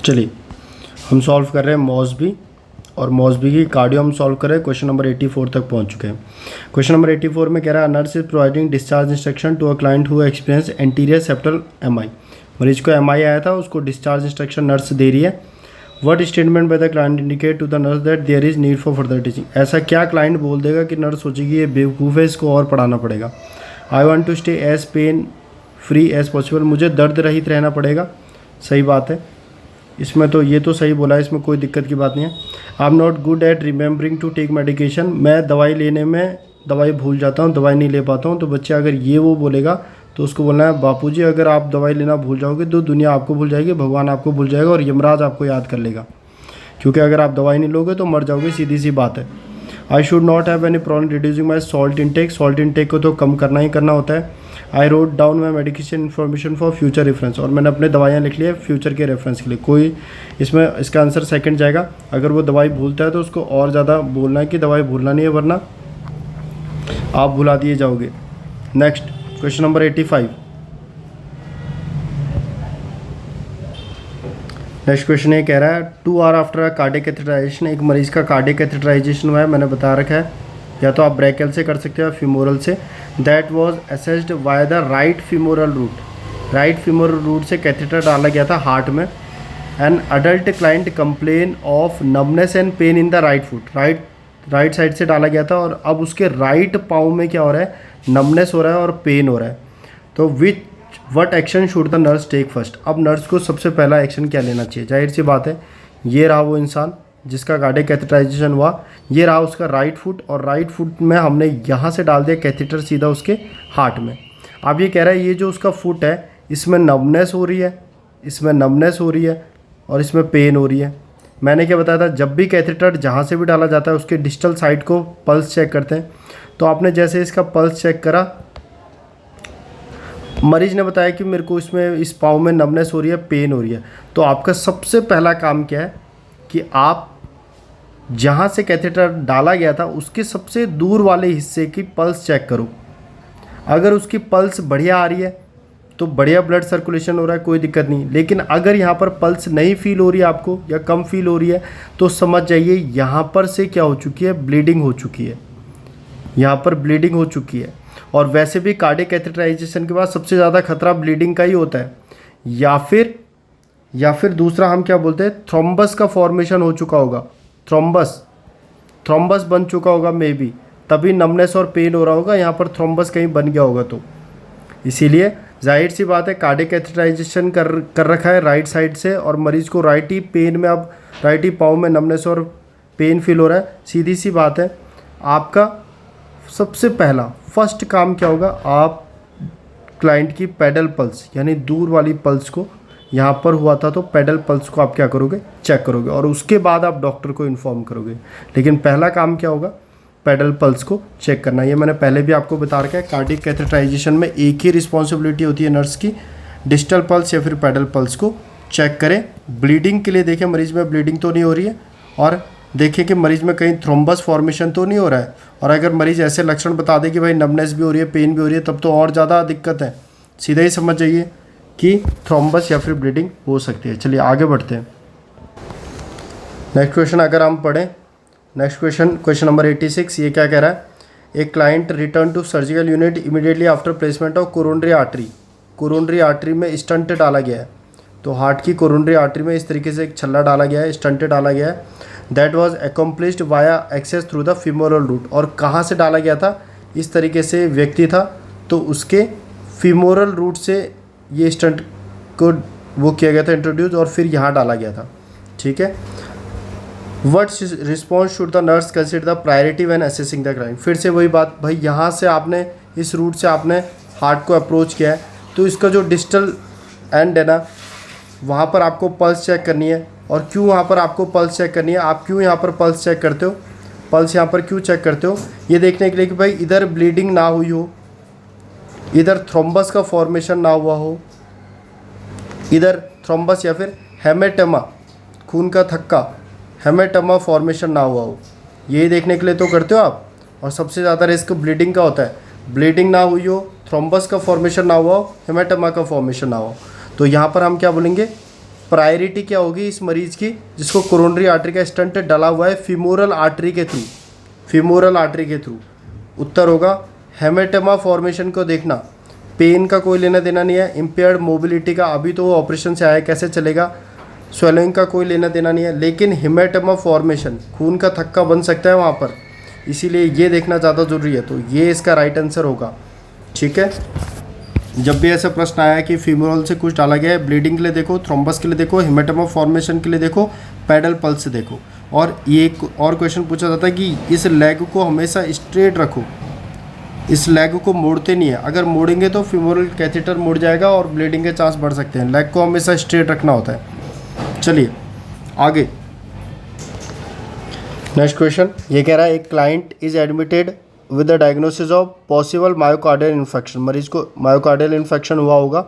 चलिए हम सॉल्व कर रहे हैं मॉसबी और मॉसबी की कार्डियो हम सॉल्व कर रहे हैं। क्वेश्चन नंबर 84 तक पहुंच चुके हैं। क्वेश्चन नंबर 84 में कह रहा है nurse is providing discharge instruction to a client who experience anterior septal MI. मरीज को एमआई आया था, उसको डिस्चार्ज इंस्ट्रक्शन नर्स दे रही है। What statement by the client indicate to the nurse that there is need for further teaching. ऐसा क्या क्लाइंट बोल देगा कि नर्स सोचेगी ये बेवकूफ़ है, इसको और पढ़ाना पड़ेगा। I want to stay as pain free as possible. मुझे दर्द रहित रहना पड़ेगा। सही बात है, इसमें तो ये तो सही बोला है, इसमें कोई दिक्कत की बात नहीं है। I am not good at remembering to take medication. मैं दवाई लेने में दवाई भूल जाता हूँ, दवाई नहीं ले पाता हूँ। तो बच्चे अगर ये वो बोलेगा तो उसको बोलना है बापूजी अगर आप दवाई लेना भूल जाओगे तो दुनिया आपको भूल जाएगी, भगवान आपको भूल जाएगा और यमराज आपको याद कर लेगा, क्योंकि अगर आप दवाई नहीं लोगे तो मर जाओगे, सीधी सी बात है। I should not have any problem reducing my salt intake. Salt intake को तो कम करना ही करना होता है। I wrote down my medication information for future reference. और मैंने अपने दवाइयाँ लिख ली है फ्यूचर के रेफरेंस के लिए। कोई इसमें इसका आंसर सेकंड जाएगा। अगर वो दवाई भूलता है तो उसको और ज़्यादा बोलना है कि दवाई भूलना नहीं है, वरना आप भुला दिए जाओगे। Next question number 85। Next question ये कह रहा है 2 hour after a cardiac catheterization. एक मरीज़ का कार्डियक कैथेटराइजेशन हुआ है, मैंने बता रखा है, या तो आप ब्रैकियल से कर सकते हो या फीमोरल से। That was assessed by the right femoral route. Right femoral route से कैथेटर डाला गया था हार्ट में। An adult client complain of numbness and pain in the right foot. Right side से डाला गया था और अब उसके राइट पाँव में क्या हो रहा है, नमनेस हो रहा है और पेन हो रहा है। तो what action should the nurse take first. अब नर्स को सबसे पहला एक्शन क्या लेना चाहिए। जाहिर सी बात है, ये रहा वो इंसान जिसका कार्डियक कैथेटराइजेशन हुआ, ये रहा उसका राइट फुट और राइट फुट में हमने यहाँ से डाल दिया कैथेटर सीधा उसके हार्ट में। अब ये कह रहा है ये जो उसका फुट है इसमें नमनेस हो रही है, इसमें नमनेस हो रही है और इसमें पेन हो रही है। मैंने क्या बताया था, जब भी कैथेटर जहाँ से भी डाला जाता है उसके डिस्टल साइड को पल्स चेक करते हैं। तो आपने जैसे इसका पल्स चेक करा, मरीज ने बताया कि मेरे को इसमें इस पाँव में नमनेस हो रही है, पेन हो रही है। तो आपका सबसे पहला काम क्या है कि आप जहाँ से कैथेटर डाला गया था उसके सबसे दूर वाले हिस्से की पल्स चेक करो। अगर उसकी पल्स बढ़िया आ रही है तो बढ़िया ब्लड सर्कुलेशन हो रहा है, कोई दिक्कत नहीं। लेकिन अगर यहाँ पर पल्स नहीं फील हो रही है आपको या कम फील हो रही है तो समझ जाइए यहाँ पर से क्या हो चुकी है, ब्लीडिंग हो चुकी है। यहाँ पर ब्लीडिंग हो चुकी है। और वैसे भी कार्डियक कैथेटराइजेशन के बाद सबसे ज़्यादा खतरा ब्लीडिंग का ही होता है, या फिर दूसरा हम क्या बोलते हैं, थ्रोम्बस का फॉर्मेशन हो चुका होगा। थ्रोम्बस बन चुका होगा मे बी, तभी नमनेस और पेन हो रहा होगा। यहाँ पर थ्रोम्बस कहीं बन गया होगा। तो इसीलिए जाहिर सी बात है कार्डियक कैथेटराइजेशन कर रखा है राइट साइड से और मरीज़ को राइट ही पेन में, अब राइट ही पाँव में नमनेस और पेन फील हो रहा है। सीधी सी बात है, आपका सबसे पहला फर्स्ट काम क्या होगा, आप क्लाइंट की पेडल पल्स यानी दूर वाली पल्स को, यहाँ पर हुआ था तो पेडल पल्स को आप क्या करोगे, चेक करोगे और उसके बाद आप डॉक्टर को इन्फॉर्म करोगे। लेकिन पहला काम क्या होगा, पेडल पल्स को चेक करना। ये मैंने पहले भी आपको बता रखा है। कार्डियक कैथेटराइजेशन में एक ही रिस्पॉन्सिबिलिटी होती है नर्स की, डिस्टल पल्स या फिर पेडल पल्स को चेक करें। ब्लीडिंग के लिए देखें मरीज में ब्लीडिंग तो नहीं हो रही है, और देखें कि मरीज में कहीं थ्रोम्बस फॉर्मेशन तो नहीं हो रहा है। और अगर मरीज ऐसे लक्षण बता दे कि भाई नमनेस भी हो रही है, पेन भी हो रही है, तब तो और ज़्यादा दिक्कत है। सीधा ही समझ जाइए कि थ्रोम्बस या फिर ब्लीडिंग हो सकती है। चलिए आगे बढ़ते हैं। नेक्स्ट क्वेश्चन अगर हम पढ़ें, नेक्स्ट क्वेश्चन नंबर 86, ये क्या कह रहा है, एक client return to surgical unit immediately after placement of coronary artery. Coronary artery में स्टंट डाला गया है। तो हार्ट की कोरोनरी आर्टरी में इस तरीके से एक छल्ला डाला गया है, स्टंट डाला गया है। That was accomplished via access through the femoral route. और कहाँ से डाला गया था, इस तरीके से व्यक्ति था तो उसके फीमोरल रूट से ये स्टंट को वो किया गया था इंट्रोड्यूस, और फिर यहाँ डाला गया था। ठीक है। What response should the nurse consider the priority when assessing the client. फिर से वही बात, भाई यहाँ से आपने इस रूट से आपने हार्ट को अप्रोच किया है तो इसका जो डिस्टल एंड है ना, वहाँ पर आपको पल्स चेक करनी है। और क्यों वहाँ पर आपको पल्स चेक करनी है, आप क्यों यहाँ पर पल्स चेक करते हो, पल्स यहाँ पर क्यों चेक करते हो, ये देखने के लिए कि भाई इधर ब्लीडिंग ना हुई हो, इधर थ्रोम्बस का फॉर्मेशन ना हुआ हो, इधर थ्रोम्बस या फिर हेमेटमा, खून का थक्का, हेमेटमा फॉर्मेशन ना हुआ हो, यही देखने के लिए तो करते हो आप। और सबसे ज़्यादा रिस्क ब्लीडिंग का होता है, ब्लीडिंग ना हुई हो, थ्रोम्बस का फॉर्मेशन ना हुआ हो, हेमेटमा का फॉर्मेशन ना हो। तो यहाँ पर हम क्या बोलेंगे, प्रायोरिटी क्या होगी इस मरीज़ की जिसको कोरोनरी आर्टरी का स्टंट डला हुआ है फीमोरल आर्टरी के थ्रू, फीमोरल आर्टरी के थ्रू। उत्तर होगा हेमेटोमा फॉर्मेशन को देखना, पेन का कोई लेना देना नहीं है, इम्पेयर्ड मोबिलिटी का अभी तो वो ऑपरेशन से आया कैसे चलेगा, स्वेलिंग का कोई लेना देना नहीं है, लेकिन हेमेटोमा फॉर्मेशन खून का थक्का बन सकता है वहाँ पर, इसीलिए ये देखना ज़्यादा ज़रूरी है। तो ये इसका राइट आंसर होगा। ठीक है, जब भी ऐसा प्रश्न आया कि फीमोरल से कुछ डाला गया है, ब्लीडिंग के लिए देखो, थ्रोम्बस के लिए देखो, हेमेटोमा फॉर्मेशन के लिए देखो, पैडल पल्स से देखो। और ये एक और क्वेश्चन पूछा जाता है कि इस लेग को हमेशा स्ट्रेट रखो, इस लेग को मोड़ते नहीं है, अगर मोड़ेंगे तो फीमोरल कैथेटर मुड़ जाएगा और ब्लीडिंग के चांस बढ़ सकते हैं। लेग को हमेशा स्ट्रेट रखना होता है। चलिए आगे, नेक्स्ट क्वेश्चन ये कह रहा है एक client is admitted with the diagnosis of possible myocardial infection, मरीज को मायोकार्डियल इन्फेक्शन हुआ होगा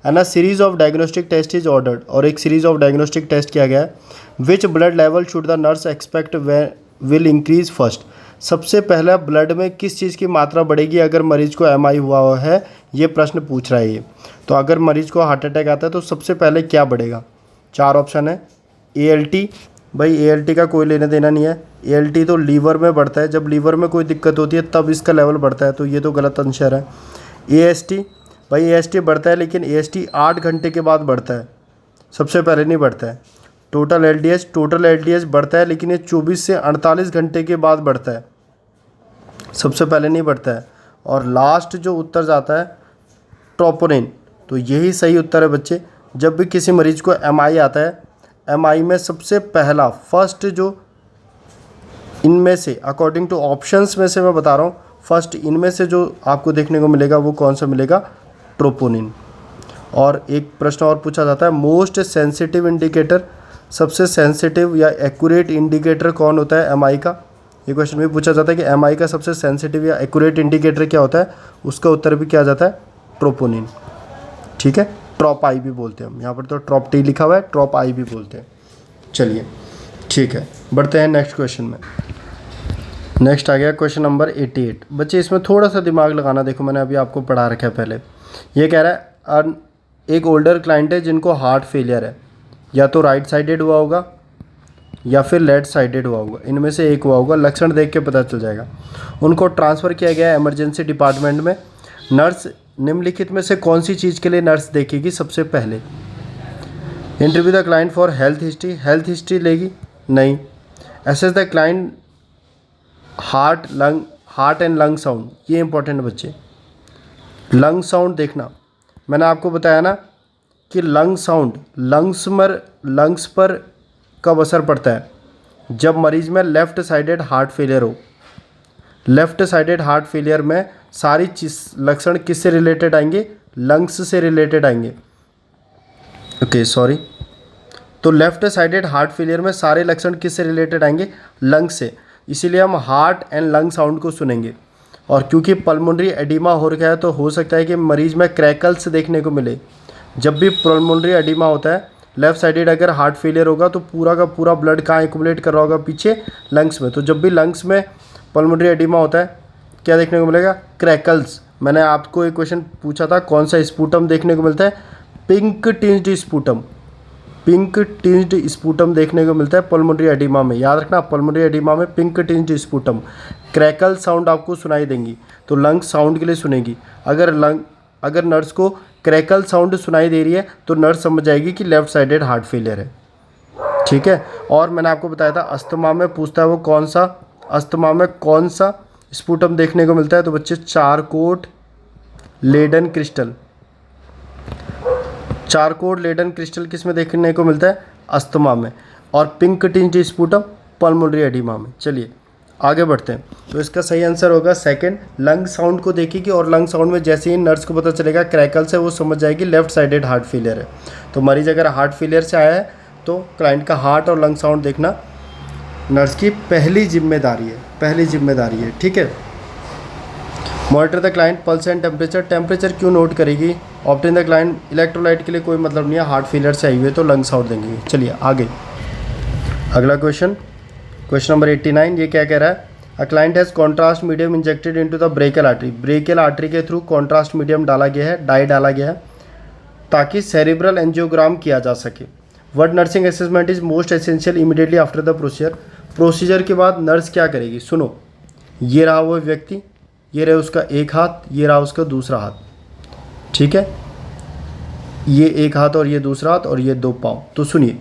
and a series of diagnostic test is ordered, और एक सीरीज ऑफ डायग्नोस्टिक टेस्ट किया गया है। Which blood level should the nurse expect will increase first, सबसे पहला ब्लड में किस चीज़ की मात्रा बढ़ेगी अगर मरीज को एमआई हुआ है, ये प्रश्न पूछ रहा है ये। तो अगर मरीज को हार्ट अटैक आता है तो सबसे पहले क्या बढ़ेगा, 4 ऑप्शन है। एएलटी, भाई एएलटी का कोई लेना देना नहीं है, एएलटी तो लीवर में बढ़ता है, जब लीवर में कोई दिक्कत होती है तब इसका लेवल बढ़ता है, तो ये तो गलत आंसर है। एएसटी, भाई एएसटी बढ़ता है लेकिन एएसटी 8 घंटे के बाद बढ़ता है, सबसे पहले नहीं बढ़ता है। टोटल एलडीएच, टोटल एलडीएच बढ़ता है लेकिन ये 24 से 48 घंटे के बाद बढ़ता है, सबसे पहले नहीं बढ़ता है। और लास्ट जो उत्तर जाता है ट्रोपोनिन, तो यही सही उत्तर है बच्चे। जब भी किसी मरीज को एमआई आता है, एमआई में सबसे पहला फर्स्ट जो इनमें से अकॉर्डिंग टू ऑप्शंस में से मैं बता रहा हूँ, फर्स्ट इनमें से जो आपको देखने को मिलेगा वो कौन सा मिलेगा, ट्रोपोनिन। और एक प्रश्न और पूछा जाता है मोस्ट सेंसिटिव इंडिकेटर, सबसे सेंसिटिव या एक्यूरेट इंडिकेटर कौन होता है एमआई का, ये क्वेश्चन भी पूछा जाता है कि एमआई का सबसे सेंसिटिव या एक्यूरेट इंडिकेटर क्या होता है, उसका उत्तर भी क्या जाता है, ट्रोपोनिन। ठीक है, ट्रॉप आई भी बोलते हैं हम, यहाँ पर तो ट्रॉप टी लिखा हुआ है, ट्रॉप आई भी बोलते हैं। चलिए ठीक है, बढ़ते हैं नेक्स्ट क्वेश्चन में। नेक्स्ट आ गया क्वेश्चन नंबर 88। बच्चे इसमें थोड़ा सा दिमाग लगाना, देखो मैंने अभी आपको पढ़ा रखा है पहले। ये कह रहा है एक ओल्डर क्लाइंट है जिनको हार्ट फेलियर है, या तो राइट साइडेड हुआ होगा या फिर लेफ्ट साइडेड हुआ होगा, इनमें से एक हुआ होगा, लक्षण देख के पता चल जाएगा। उनको ट्रांसफ़र किया गया है इमरजेंसी डिपार्टमेंट में। नर्स निम्नलिखित में से कौन सी चीज़ के लिए नर्स देखेगी सबसे पहले, interview the client for health history, health history लेगी नहीं। Assess the client heart and lung sound, ये इंपॉर्टेंट बच्चे, लंग साउंड देखना। मैंने आपको बताया ना कि लंग साउंड लंग्स पर कब असर पड़ता है, जब मरीज में लेफ़्ट साइडेड हार्ट फेलियर हो। लेफ़्ट साइडेड हार्ट फेलियर में सारी चीज़ लक्षण किससे रिलेटेड आएंगे, लंग्स से रिलेटेड आएंगे। ओके सॉरी, तो लेफ़्ट साइडेड हार्ट फेलियर में सारे लक्षण किससे रिलेटेड आएंगे, लंग्स से, इसीलिए हम हार्ट एंड लंग साउंड को सुनेंगे। और क्योंकि पल्मोनरी एडिमा हो रखा है तो हो सकता है कि मरीज में क्रैकल्स देखने को मिले। जब भी पल्मोनरी एडिमा होता है, लेफ़्ट साइडेड अगर हार्ट फेलियर होगा तो पूरा का पूरा ब्लड कहाँ एक्यूमुलेट कर रहा होगा, पीछे लंग्स में। तो जब भी लंग्स में पल्मोनरी एडिमा होता है क्या देखने को मिलेगा, क्रैकल्स। मैंने आपको एक क्वेश्चन पूछा था कौन सा स्पूटम देखने को मिलता है, pink tinged sputum, pink tinged sputum देखने को मिलता है पल्मोनरी एडिमा में। याद रखना, पल्मोनरी एडिमा में pink tinged sputum. Crackle sound आपको सुनाई देंगी तो लंग साउंड के लिए सुनेगी। अगर नर्स को क्रैकल साउंड सुनाई दे रही है तो नर्स समझ जाएगी कि लेफ़्ट साइडेड हार्ट फेलियर है। ठीक है, और मैंने आपको बताया था अस्थमा में पूछता है वो कौन सा, अस्थमा में कौन सा स्पूटम देखने को मिलता है, तो बच्चे Charcot Leyden crystal. Charcot Leyden crystal किस में देखने को मिलता है, अस्थमा में। और pink tinged sputum pulmonary oedema में। चलिए आगे बढ़ते हैं, तो इसका सही आंसर होगा सेकंड, लंग साउंड को देखेगी और लंग साउंड में जैसे ही नर्स को पता चलेगा क्रैकल से, वो समझ जाएगी लेफ्ट साइडेड हार्ट फेलियर है। तो मरीज अगर हार्ट फेलियर से आया है तो क्लाइंट का हार्ट और लंग साउंड देखना नर्स की पहली जिम्मेदारी है। ठीक है, monitor the client pulse and temperature, temperature क्यों नोट करेगी, ऑप्टेन द क्लाइंट इलेक्ट्रोलाइट के लिए कोई मतलब नहीं है, हार्ट फेलियर से आई हुई है तो लंग साउंड देंगे। चलिए आगे, अगला क्वेश्चन नंबर 89। ये क्या कह रहा है, अ client has contrast medium injected into the brachial artery, brachial artery के थ्रू कॉन्ट्रास्ट मीडियम डाला गया है, डाई डाला गया है ताकि सेरिब्रल एंजियोग्राम किया जा सके। What nursing assessment is most essential immediately after the procedure. Procedure के बाद नर्स क्या करेगी, सुनो, ये रहा वो व्यक्ति, ये रहा उसका एक हाथ, ये रहा उसका दूसरा हाथ, ठीक है, ये एक हाथ और ये दूसरा हाथ और ये 2 पाँव। तो सुनिए,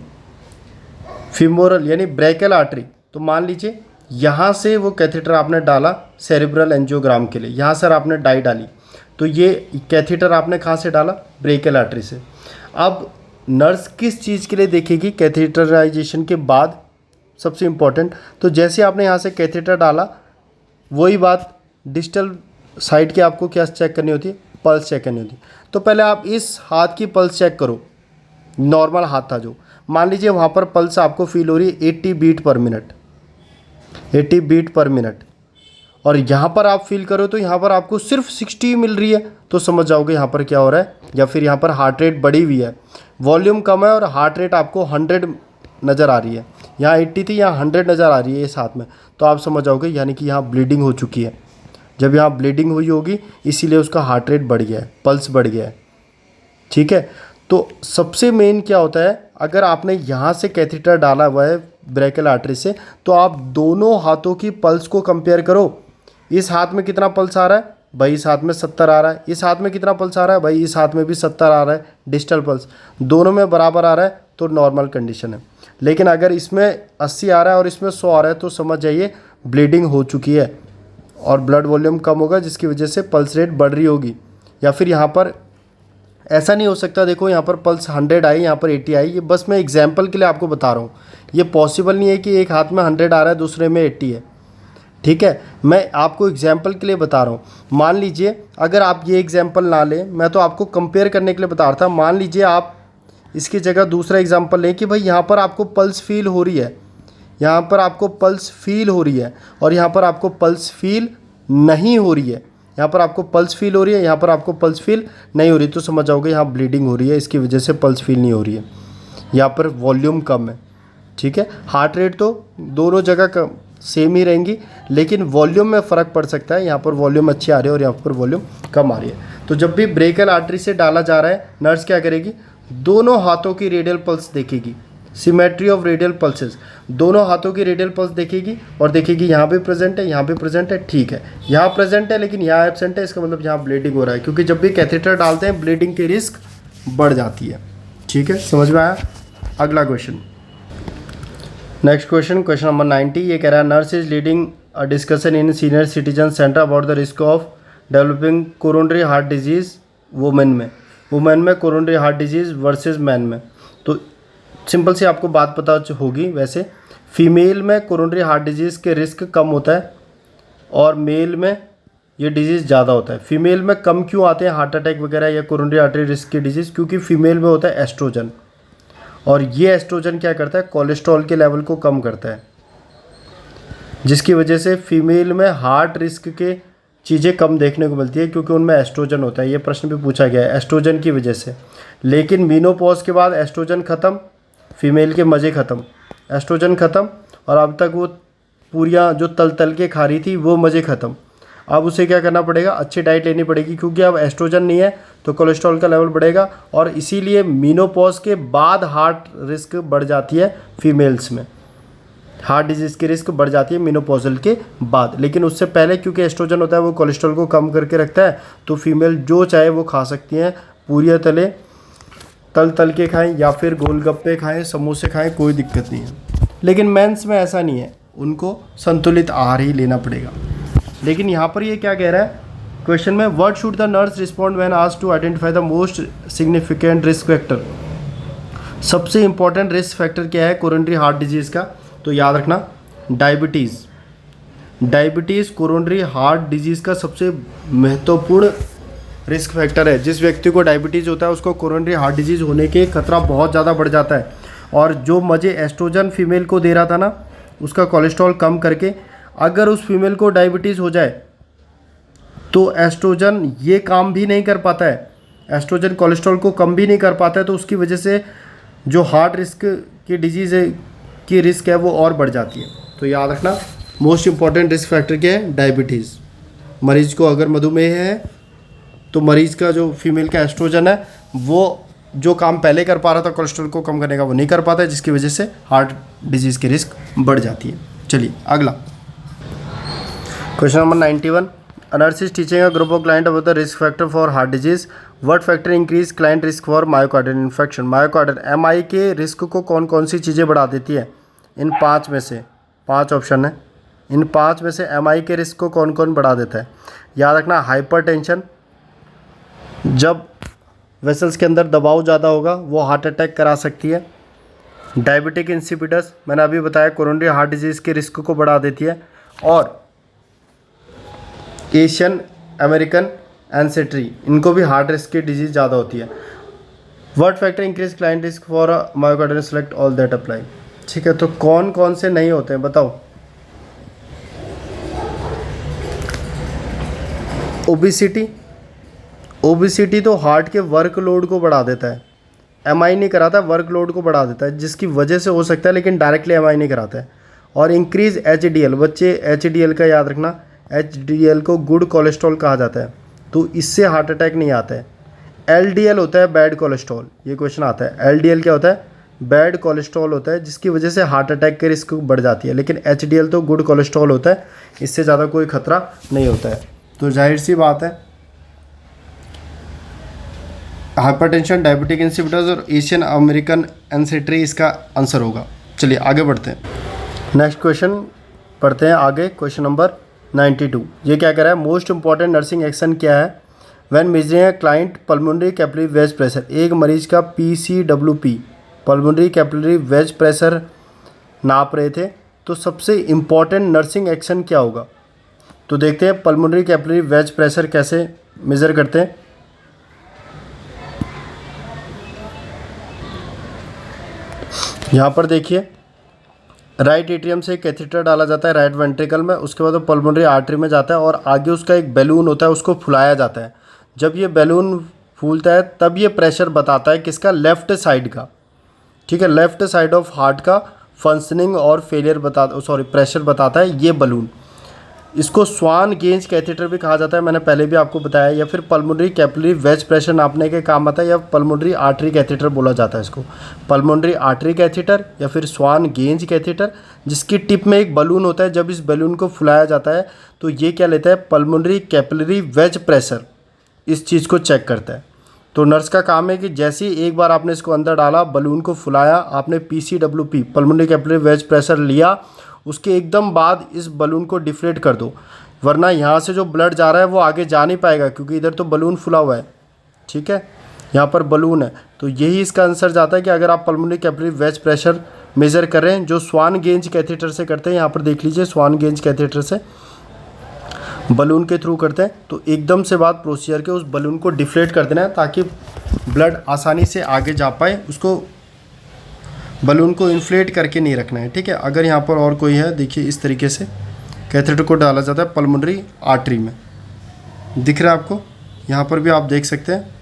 फीमोरल यानी ब्रेकल आर्टरी, तो मान लीजिए यहाँ से वो कैथेटर आपने डाला सेरेब्रल एंजियोग्राम के लिए, यहाँ सर आपने डाई डाली, तो ये कैथेटर आपने कहाँ से डाला, ब्रेकल आर्टरी से। अब नर्स किस चीज़ के लिए देखेगी कैथेटराइजेशन के बाद, सबसे इम्पॉर्टेंट, तो जैसे आपने यहाँ से कैथेटर डाला, वही बात डिस्टल साइड के आपको क्या चेक करनी होती है, पल्स चेक करनी होती है। तो पहले आप इस हाथ की पल्स चेक करो, नॉर्मल हाथ था जो, मान लीजिए वहाँ पर पल्स आपको फील हो रही है 80 बीट पर मिनट, 80 बीट पर मिनट, और यहाँ पर आप फील करो तो यहाँ पर आपको सिर्फ 60 मिल रही है, तो समझ जाओगे यहाँ पर क्या हो रहा है, या फिर यहाँ पर हार्ट रेट बढ़ी हुई है, वॉल्यूम कम है और हार्ट रेट आपको 100 नज़र आ रही है, यहाँ 80 थी, यहाँ 100 नज़र आ रही है इस हाथ में, तो आप समझ जाओगे यानी कि यहाँ ब्लीडिंग हो चुकी है। जब यहाँ ब्लीडिंग हुई होगी इसीलिए उसका हार्ट रेट बढ़ गया है, पल्स बढ़ गया है, ठीक है। तो सबसे मेन क्या होता है, अगर आपने यहाँ से कैथेटर डाला हुआ है ब्रेकल आर्टरी से, तो आप दोनों हाथों की पल्स को कंपेयर करो, इस हाथ में कितना पल्स आ रहा है भाई, इस हाथ में 70 आ रहा है, इस हाथ में कितना पल्स आ रहा है भाई, इस हाथ में भी 70 आ रहा है, डिस्टल पल्स दोनों में बराबर आ रहा है, तो नॉर्मल कंडीशन है। लेकिन अगर इसमें 80 आ रहा है और इसमें 100 आ रहा है, तो समझ जाइए ब्लीडिंग हो चुकी है और ब्लड वॉल्यूम कम होगा, जिसकी वजह से पल्स रेट बढ़ रही होगी। या फिर यहाँ पर ऐसा नहीं हो सकता, देखो यहाँ पर पल्स 100 आई, यहाँ पर 80 आई, ये बस मैं एग्जाम्पल के लिए आपको बता रहा हूँ, ये पॉसिबल नहीं है कि एक हाथ में 100 आ रहा है दूसरे में 80 है, ठीक है, मैं आपको एग्जाम्पल के लिए बता रहा हूँ। मान लीजिए अगर आप ये एग्जाम्पल ना लें, मैं तो आपको कंपेयर करने के लिए बता रहा था, मान लीजिए आप इसकी जगह दूसरा एग्जाम्पल लें कि भाई यहाँ पर आपको पल्स फील हो रही है, यहाँ पर आपको पल्स फील हो रही है और यहाँ पर आपको पल्स फील नहीं हो रही है, यहाँ पर आपको पल्स फील हो रही है, यहाँ पर आपको पल्स फील नहीं हो रही, तो समझ जाओगे यहाँ ब्लीडिंग हो रही है, इसकी वजह से पल्स फील नहीं हो रही है, यहाँ पर वॉल्यूम कम है, ठीक है। हार्ट रेट तो दोनों जगह सेम ही रहेंगी, लेकिन वॉल्यूम में फ़र्क पड़ सकता है, यहाँ पर वॉल्यूम अच्छी आ रही है और यहाँ पर वॉल्यूम कम आ रही है। तो जब भी ब्रेकल आर्टरी से डाला जा रहा है, नर्स क्या करेगी, दोनों हाथों की रेडियल पल्स देखेगी, सिमेट्री ऑफ रेडियल पल्सेस, दोनों हाथों की रेडियल पल्स देखेगी और देखेगी यहाँ पे प्रेजेंट है, यहाँ पे प्रेजेंट है, ठीक है, यहाँ प्रेजेंट है लेकिन यहाँ एब्सेंट है, इसका मतलब यहाँ ब्लीडिंग हो रहा है, क्योंकि जब भी कैथेटर डालते हैं ब्लीडिंग की रिस्क बढ़ जाती है, ठीक है, समझ में आया। अगला question, next question, question number 90, ये कह रहा है nurse is leading a discussion in senior citizen centre about the risk of developing coronary heart disease women में coronary heart disease versus man में। तो सिंपल सी आपको बात पता होगी, वैसे फीमेल में कोरोनरी हार्ट डिजीज़ के रिस्क कम होता है और मेल में ये डिजीज़ ज़्यादा होता है। फीमेल में कम क्यों आते हैं हार्ट अटैक वगैरह या कोरोनरी आर्टरी रिस्क की डिजीज़, क्योंकि फीमेल में होता है एस्ट्रोजन, और ये एस्ट्रोजन क्या करता है, कोलेस्ट्रॉल के लेवल को कम करता है, जिसकी वजह से फीमेल में हार्ट रिस्क के चीज़ें कम देखने को मिलती है, क्योंकि उनमें एस्ट्रोजन होता है। ये प्रश्न भी पूछा गया है एस्ट्रोजन की वजह से। लेकिन मीनोपॉज के बाद एस्ट्रोजन ख़त्म, फीमेल के मज़े ख़त्म, एस्ट्रोजन ख़त्म, और अब तक वो पूरियाँ जो तल के खा रही थी वो मज़े ख़त्म। अब उसे क्या करना पड़ेगा, अच्छी डाइट लेनी पड़ेगी, क्योंकि अब एस्ट्रोजन नहीं है तो कोलेस्ट्रॉल का लेवल बढ़ेगा, और इसीलिए मीनोपॉज के बाद हार्ट रिस्क बढ़ जाती है फीमेल्स में, हार्ट डिजीज़ की रिस्क बढ़ जाती है मीनोपॉजल के बाद। लेकिन उससे पहले क्योंकि एस्ट्रोजन होता है वो कोलेस्ट्रॉल को कम करके रखता है, तो फीमेल जो चाहे वो खा सकती हैं, पूरियाँ तल के खाएं या फिर गोलगप्पे खाएं, समोसे खाएं, कोई दिक्कत नहीं है। लेकिन मेंस में ऐसा नहीं है, उनको संतुलित आहार ही लेना पड़ेगा। लेकिन यहाँ पर ये क्या कह रहा है क्वेश्चन में, what should the nurse respond when asked to identify the most significant risk factor. सबसे इंपॉर्टेंट रिस्क फैक्टर क्या है कोरोनरी हार्ट डिजीज़ का, तो याद रखना डायबिटीज़ कोरोनरी हार्ट डिजीज़ का सबसे महत्वपूर्ण रिस्क फैक्टर है। जिस व्यक्ति को डायबिटीज़ होता है उसको कोरोनरी हार्ट डिजीज़ होने के खतरा बहुत ज़्यादा बढ़ जाता है। और जो मज़े एस्ट्रोजन फीमेल को दे रहा था ना, उसका कोलेस्ट्रॉल कम करके, अगर उस फीमेल को डायबिटीज़ हो जाए तो एस्ट्रोजन ये काम भी नहीं कर पाता है, एस्ट्रोजन कोलेस्ट्रॉल को कम भी नहीं कर पाता है, तो उसकी वजह से जो हार्ट रिस्क की डिजीज़ की रिस्क है वो और बढ़ जाती है। तो याद रखना मोस्ट इंपॉर्टेंट रिस्क फैक्टर क्या है, डायबिटीज़। मरीज़ को अगर मधुमेह है तो मरीज़ का जो फीमेल का एस्ट्रोजन है वो जो काम पहले कर पा रहा था कोलेस्ट्रॉल को कम करने का वो नहीं कर पाता है, जिसकी वजह से हार्ट डिजीज़ की रिस्क बढ़ जाती है। चलिए अगला question number 91, A nurse is teaching a group of client about the risk factor for heart disease. What factor increase client risk for myocardial infection? Myocardial MI के रिस्क को कौन कौन सी चीज़ें बढ़ा देती है? इन 5 में से 5 ऑप्शन है, इन 5 में से MI के रिस्क को कौन कौन बढ़ा देता है? याद रखना, हाइपरटेंशन, जब वेसल्स के अंदर दबाव ज़्यादा होगा वो हार्ट अटैक करा सकती है। डायबिटिक इंसिपिडस, मैंने अभी बताया, कोरोनरी हार्ट डिजीज़ के रिस्क को बढ़ा देती है। और एशियन अमेरिकन एंसेट्री, इनको भी हार्ट रिस्क की डिजीज़ ज़्यादा होती है। What factor increase client risk for myocardial, select all that apply. ठीक है, तो कौन कौन से नहीं होते हैं बताओ? ओबिसिटी, ओबिसिटी तो हार्ट के वर्कलोड को बढ़ा देता है, एमआई नहीं कराता, वर्कलोड को बढ़ा देता है, जिसकी वजह से हो सकता है, लेकिन डायरेक्टली एमआई नहीं कराता है। और इंक्रीज एचडीएल, बच्चे एचडीएल का याद रखना, एचडीएल को गुड कोलेस्ट्रॉल कहा जाता है, तो इससे हार्ट अटैक नहीं आता है। एलडीएल होता है बैड कोलेस्ट्रॉल, ये क्वेश्चन आता है। एलडीएल क्या होता है? बैड कोलेस्ट्रॉल होता है, जिसकी वजह से हार्ट अटैक के रिस्क बढ़ जाती है। लेकिन एचडीएल तो गुड कोलेस्ट्रॉल होता है, इससे ज़्यादा कोई खतरा नहीं होता है। तो जाहिर सी बात है, हाइपरटेंशन, डायबिटिक इंसिपिडस और एशियन अमेरिकन एंसेट्री इसका आंसर होगा। चलिए आगे बढ़ते हैं, नेक्स्ट क्वेश्चन पढ़ते हैं आगे। क्वेश्चन नंबर 92, ये क्या कह रहा है? मोस्ट इंपॉर्टेंट नर्सिंग एक्शन क्या है when measuring client pulmonary capillary wedge pressure? एक मरीज का PCWP, pulmonary capillary wedge pressure नाप रहे थे, तो सबसे इम्पॉर्टेंट नर्सिंग एक्शन क्या होगा? तो देखते हैं पल्मोनरी कैपिलरी वेज प्रेशर कैसे मेज़र करते हैं। यहाँ पर देखिए, राइट एट्रियम से कैथेटर डाला जाता है राइट वेंट्रिकल में, उसके बाद वो पल्मोनरी आर्टरी में जाता है और आगे उसका एक बैलून होता है, उसको फुलाया जाता है। जब ये बैलून फूलता है तब ये प्रेशर बताता है किसका? लेफ़्ट साइड का। ठीक है, लेफ़्ट साइड ऑफ हार्ट का फंक्शनिंग और फेलियर प्रेशर बताता है ये बलून। इसको स्वान गेज कैथेटर भी कहा जाता है, मैंने पहले भी आपको बताया। या फिर पल्मोनरी कैपिलरी वेज प्रेशर नापने के काम आता है, या पल्मोनरी आर्टरी कैथेटर बोला जाता है इसको। पल्मोनरी आर्टरी कैथेटर या फिर स्वान गेज कैथेटर, जिसकी टिप में एक बलून होता है। जब इस बलून को फुलाया जाता है तो ये क्या लेता है? पल्मोनरी कैपिलरी वेज प्रेशर, इस चीज़ को चेक करता है। तो नर्स का काम है कि जैसे ही एक बार आपने इसको अंदर डाला, बलून को फुलाया, आपने PCWP, pulmonary capillary wedge pressure लिया, उसके एकदम बाद इस बलून को डिफ्लेट कर दो, वरना यहाँ से जो ब्लड जा रहा है वो आगे जा नहीं पाएगा, क्योंकि इधर तो बलून फुला हुआ है। ठीक है, यहाँ पर बलून है, तो यही इसका आंसर जाता है कि अगर आप pulmonary capillary wedge pressure measure कर रहे हैं, जो स्वान गेज कैथेटर से करते हैं, यहाँ पर देख लीजिए, स्वान गेज कैथेटर से बलून के थ्रू करते हैं, तो एकदम से बाद प्रोसीजर के उस बलून को डिफ्लेट कर देना है, ताकि ब्लड आसानी से आगे जा पाए। उसको बलून को इन्फ्लेट करके नहीं रखना है। ठीक है, अगर यहाँ पर और कोई है, देखिए इस तरीके से कैथेटर को डाला जाता है पल्मोनरी आर्टरी में, दिख रहा है आपको? यहाँ पर भी आप देख सकते हैं,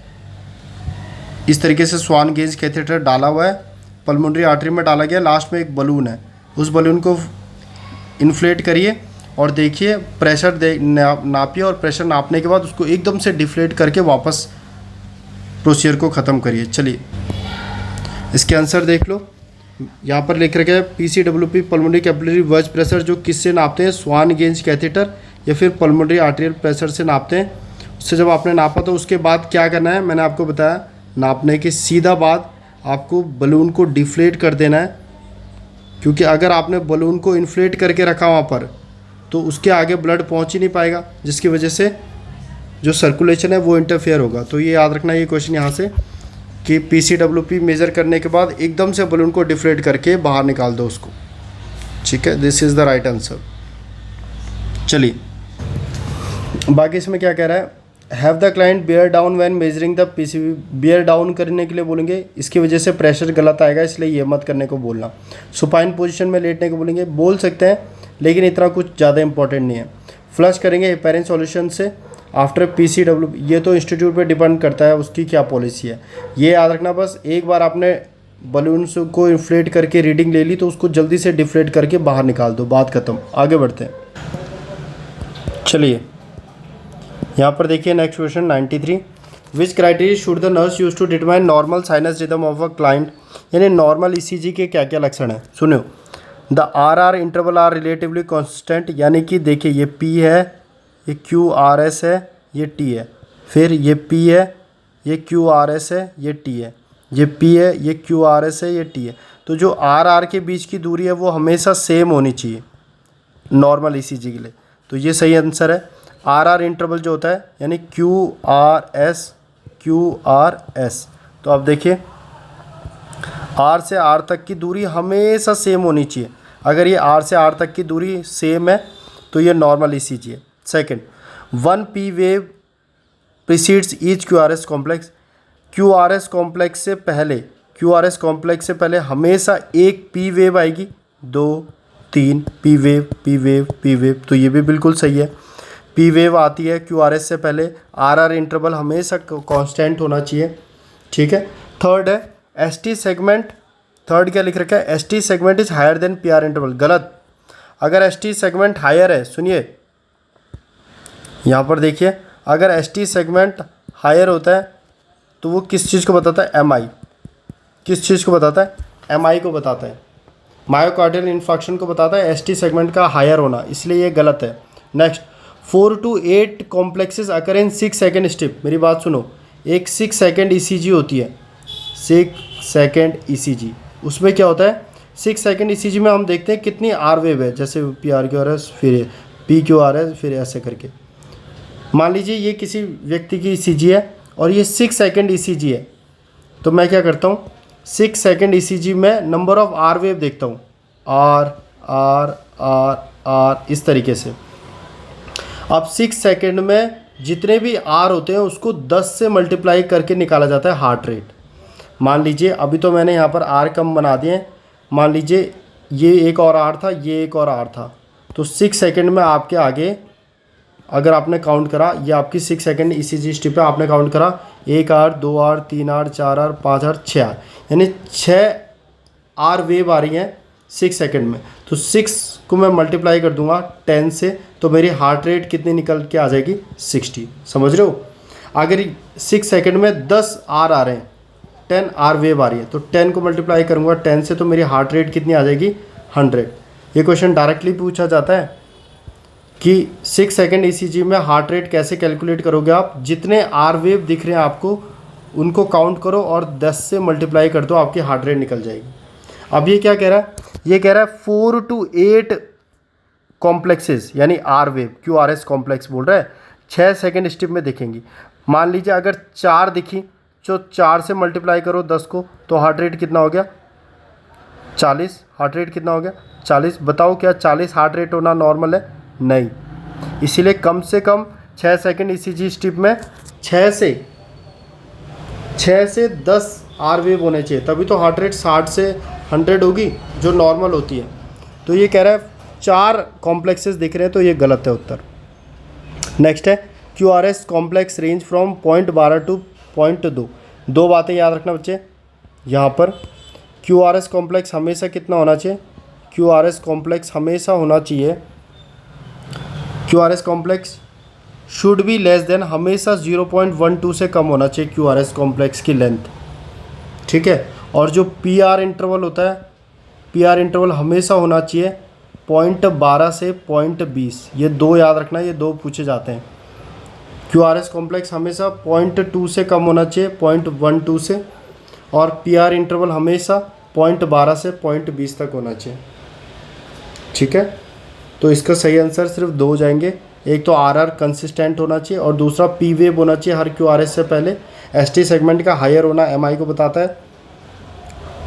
इस तरीके से स्वान गेज कैथेटर डाला हुआ है, पल्मोनरी आर्टरी में डाला गया, लास्ट में एक बलून है, उस बलून को इन्फ्लेट करिए और देखिए प्रेशर नापिए, और प्रेशर नापने के बाद उसको एकदम से डिफ्लेट करके वापस प्रोसीजर को ख़त्म करिए। चलिए इसके आंसर देख लो, यहाँ पर लिख रखा है PCWP, pulmonary capillary wedge pressure, जो किससे नापते हैं? स्वान गेज कैथेटर या फिर पल्मोनरी आर्टेरियल प्रेशर से नापते हैं। उससे जब आपने नापा तो उसके बाद क्या करना है, मैंने आपको बताया, नापने के सीधा बाद आपको बलून को डिफ्लेट कर देना है, क्योंकि अगर आपने बलून को इन्फ्लेट करके रखा वहाँ पर तो उसके आगे ब्लड पहुँच ही नहीं पाएगा, जिसकी वजह से जो सर्कुलेशन है वो इंटरफेयर होगा। तो ये याद रखना, ये क्वेश्चन यहाँ से कि PCWP मेज़र करने के बाद एकदम से बलून को डिफ्लेट करके बाहर निकाल दो उसको। ठीक है, this is the right answer. चलिए बाकी इसमें क्या कह रहा है? Have the client beer down when measuring the PCB, beer down करने के लिए बोलेंगे, इसकी वजह से प्रेशर गलत आएगा, इसलिए ये मत करने को बोलना। सुपाइन पोजीशन में लेटने को बोलेंगे, बोल सकते हैं लेकिन इतना कुछ ज़्यादा इंपॉर्टेंट नहीं है। फ्लश करेंगे हेपेरिन सॉल्यूशन से आफ्टर PCW, ये तो इंस्टीट्यूट पे डिपेंड करता है उसकी क्या पॉलिसी है, ये याद रखना। बस एक बार आपने बलून को इन्फ्लेट करके रीडिंग ले ली तो उसको जल्दी से डिफ्लेट करके बाहर निकाल दो, बात ख़त्म। आगे बढ़ते हैं, चलिए यहाँ पर देखिए next question 93, which criteria should the nurse use to determine normal sinus rhythm of a client, यानी नॉर्मल ईसीजी के क्या क्या लक्षण हैं सुनो। The R interval are relatively constant, यानी कि देखिए ये पी है, ये क्यू आर एस है, ये टी है, फिर ये पी है, ये क्यू आर एस है, ये टी है, ये पी है, ये क्यू आर एस है, ये टी है। तो जो आर के बीच की दूरी है वो हमेशा सेम होनी चाहिए नॉर्मल ईसीजी के लिए, तो ये सही आंसर है। आर इंटरवल जो होता है यानी क्यू आर एस, तो अब देखिए आर से आर तक की दूरी हमेशा सेम होनी चाहिए। अगर ये आर से आर तक की दूरी सेम है तो ये नॉर्मल ईसीजी है। Second, one P wave precedes each Q R S complex, Q R S complex से पहले हमेशा एक पी वेव आएगी, 2 3 पी वेव, तो ये भी बिल्कुल सही है। पी वेव आती है क्यू आर एस से पहले, आर इंटरवल हमेशा कांस्टेंट होना चाहिए, ठीक है। थर्ड है एस टी सेगमेंट, थर्ड क्या लिख रखा है, S T segment is higher than P R interval, गलत। अगर एस टी सेगमेंट हायर है, सुनिए यहाँ पर देखिए, अगर एस टी सेगमेंट हायर होता है तो वो किस चीज़ को बताता है, एम आई, किस चीज़ को बताता है, एम आई को बताता है, मायोकार्डियल इन्फार्क्शन को बताता है एस टी सेगमेंट का हायर होना, इसलिए ये गलत है। Next, 4 to 8 complexes occur in 6 second step, मेरी बात सुनो, एक 6 सेकेंड ईसीजी होती है, 6 सेकेंड ईसीजी, उसमें क्या होता है, 6 सेकेंड ईसीजी में हम देखते हैं कितनी आर वेव है, जैसे P R Q R S, फिर पी क्यू आर एस, फिर ऐसे करके। मान लीजिए ये किसी व्यक्ति की ईसीजी है और ये 6 सेकेंड ईसीजी है, तो मैं क्या करता हूँ, 6 सेकेंड ईसीजी में नंबर ऑफ आर वेव देखता हूँ, आर आर आर आर इस तरीके से। अब 6 सेकेंड में जितने भी आर होते हैं उसको 10 से मल्टीप्लाई करके निकाला जाता है हार्ट रेट। मान लीजिए अभी तो मैंने यहाँ पर आर कम बना दिए, मान लीजिए ये एक और आर था, ये एक और आर था, तो 6 सेकेंड में आपके आगे अगर आपने काउंट करा, ये आपकी 6 सेकेंड ईसीजी स्ट्रिप है, आपने काउंट करा 1 R, 2 R, 3 R, 4 R, 5 R, 6 R, यानी 6 आर वेव आ रही हैं 6 सेकेंड में। तो 6 को मैं मल्टीप्लाई कर दूंगा 10 से, तो मेरी हार्ट रेट कितनी निकल के आ जाएगी, 60। समझ रहे हो। अगर 6 सेकेंड में 10 आर आ रहे हैं, 10 आर वेव आ रही है, तो 10 को मल्टीप्लाई करूंगा 10 से, तो मेरी हार्ट रेट कितनी आ जाएगी, 100। ये क्वेश्चन डायरेक्टली पूछा जाता है कि 6 सेकेंड ईसीजी में हार्ट रेट कैसे कैलकुलेट करोगे आप, जितने आर वेव दिख रहे हैं आपको उनको काउंट करो और 10 से मल्टीप्लाई कर दो, आपकी हार्ट रेट निकल जाएगी। अब ये क्या कह रहा है, ये कह रहा है 4 to 8 कॉम्प्लेक्सेस, यानी R wave, Q R S complex बोल रहा है, 6 सेकेंड स्टेप में दिखेंगी। मान लीजिए अगर 4 दिखी, तो 4 से मल्टीप्लाई करो 10 को, तो हार्ट रेट कितना हो गया, 40। हार्ट रेट कितना हो गया, 40। बताओ क्या 40 हार्ट रेट होना नॉर्मल है, नहीं। इसीलिए कम से कम 6 सेकेंड ईसीजी स्ट्रिप में 6 से 10 आर वेव होने चाहिए, तभी तो हार्ट रेट 60 से 100 होगी जो नॉर्मल होती है। तो ये कह रहा है 4 कॉम्प्लेक्सेस दिख रहे हैं, तो ये गलत है उत्तर। नेक्स्ट है Q R S complex range from 0.12 to 0.2। 2 बातें याद रखना बच्चे, यहाँ पर क्यू आर एस कॉम्प्लेक्स हमेशा कितना होना चाहिए, क्यू आर एस कॉम्प्लेक्स हमेशा होना चाहिए, Q R S complex should be less than, हमेशा 0.12 से कम होना चाहिए क्यू आर एस कॉम्प्लेक्स की लेंथ, ठीक है। और जो पी आर इंटरवल होता है, पी आर इंटरवल हमेशा होना चाहिए 0.12 से 0.20, ये 2 याद रखना, ये 2 पूछे जाते हैं। क्यू आर एस कॉम्प्लेक्स हमेशा 0.2 से कम होना चाहिए, 0.12 से, और पी आर इंटरवल हमेशा 0.12 से 0.20 तक होना चाहिए, ठीक है। तो इसका सही आंसर सिर्फ 2 हो जाएंगे, एक तो आर कंसिस्टेंट होना चाहिए और दूसरा पी वेव होना चाहिए हर क्यू आर एस से पहले। एस टी सेगमेंट का हायर होना एम आई को बताता है।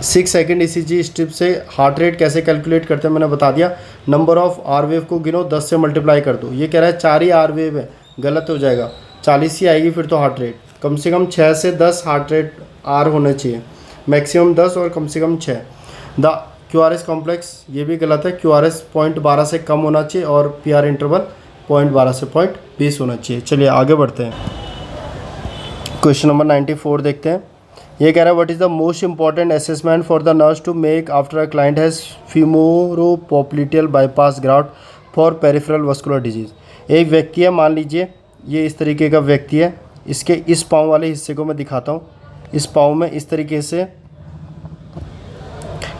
6 सेकेंड ईसीजी स्ट्रिप से हार्ट रेट कैसे कैलकुलेट करते हैं मैंने बता दिया। नंबर ऑफ आर वेव को गिनो, 10 से मल्टीप्लाई कर दो। ये कह रहा है 4 ही आर वेव है, गलत हो जाएगा, 40 ही आएगी फिर तो हार्ट रेट। कम से कम 6 से 10 हार्ट रेट आर होने चाहिए, मैक्सिमम 10 और कम से कम 6। The Q R S complex, ये भी गलत है, क्यू आर एस 0.12 से कम होना चाहिए और पी आर इंटरवल 0.12 से 0.20 होना चाहिए। चलिए आगे बढ़ते हैं, क्वेश्चन नंबर 94 देखते हैं। ये कह रहा है what is the most important assessment for the nurse to make after a client has femoropopliteal bypass graft for peripheral vascular disease. एक व्यक्ति है, मान लीजिए ये इस तरीके का व्यक्ति है, इसके इस पाँव वाले हिस्से को मैं दिखाता हूँ। इस पाँव में इस तरीके से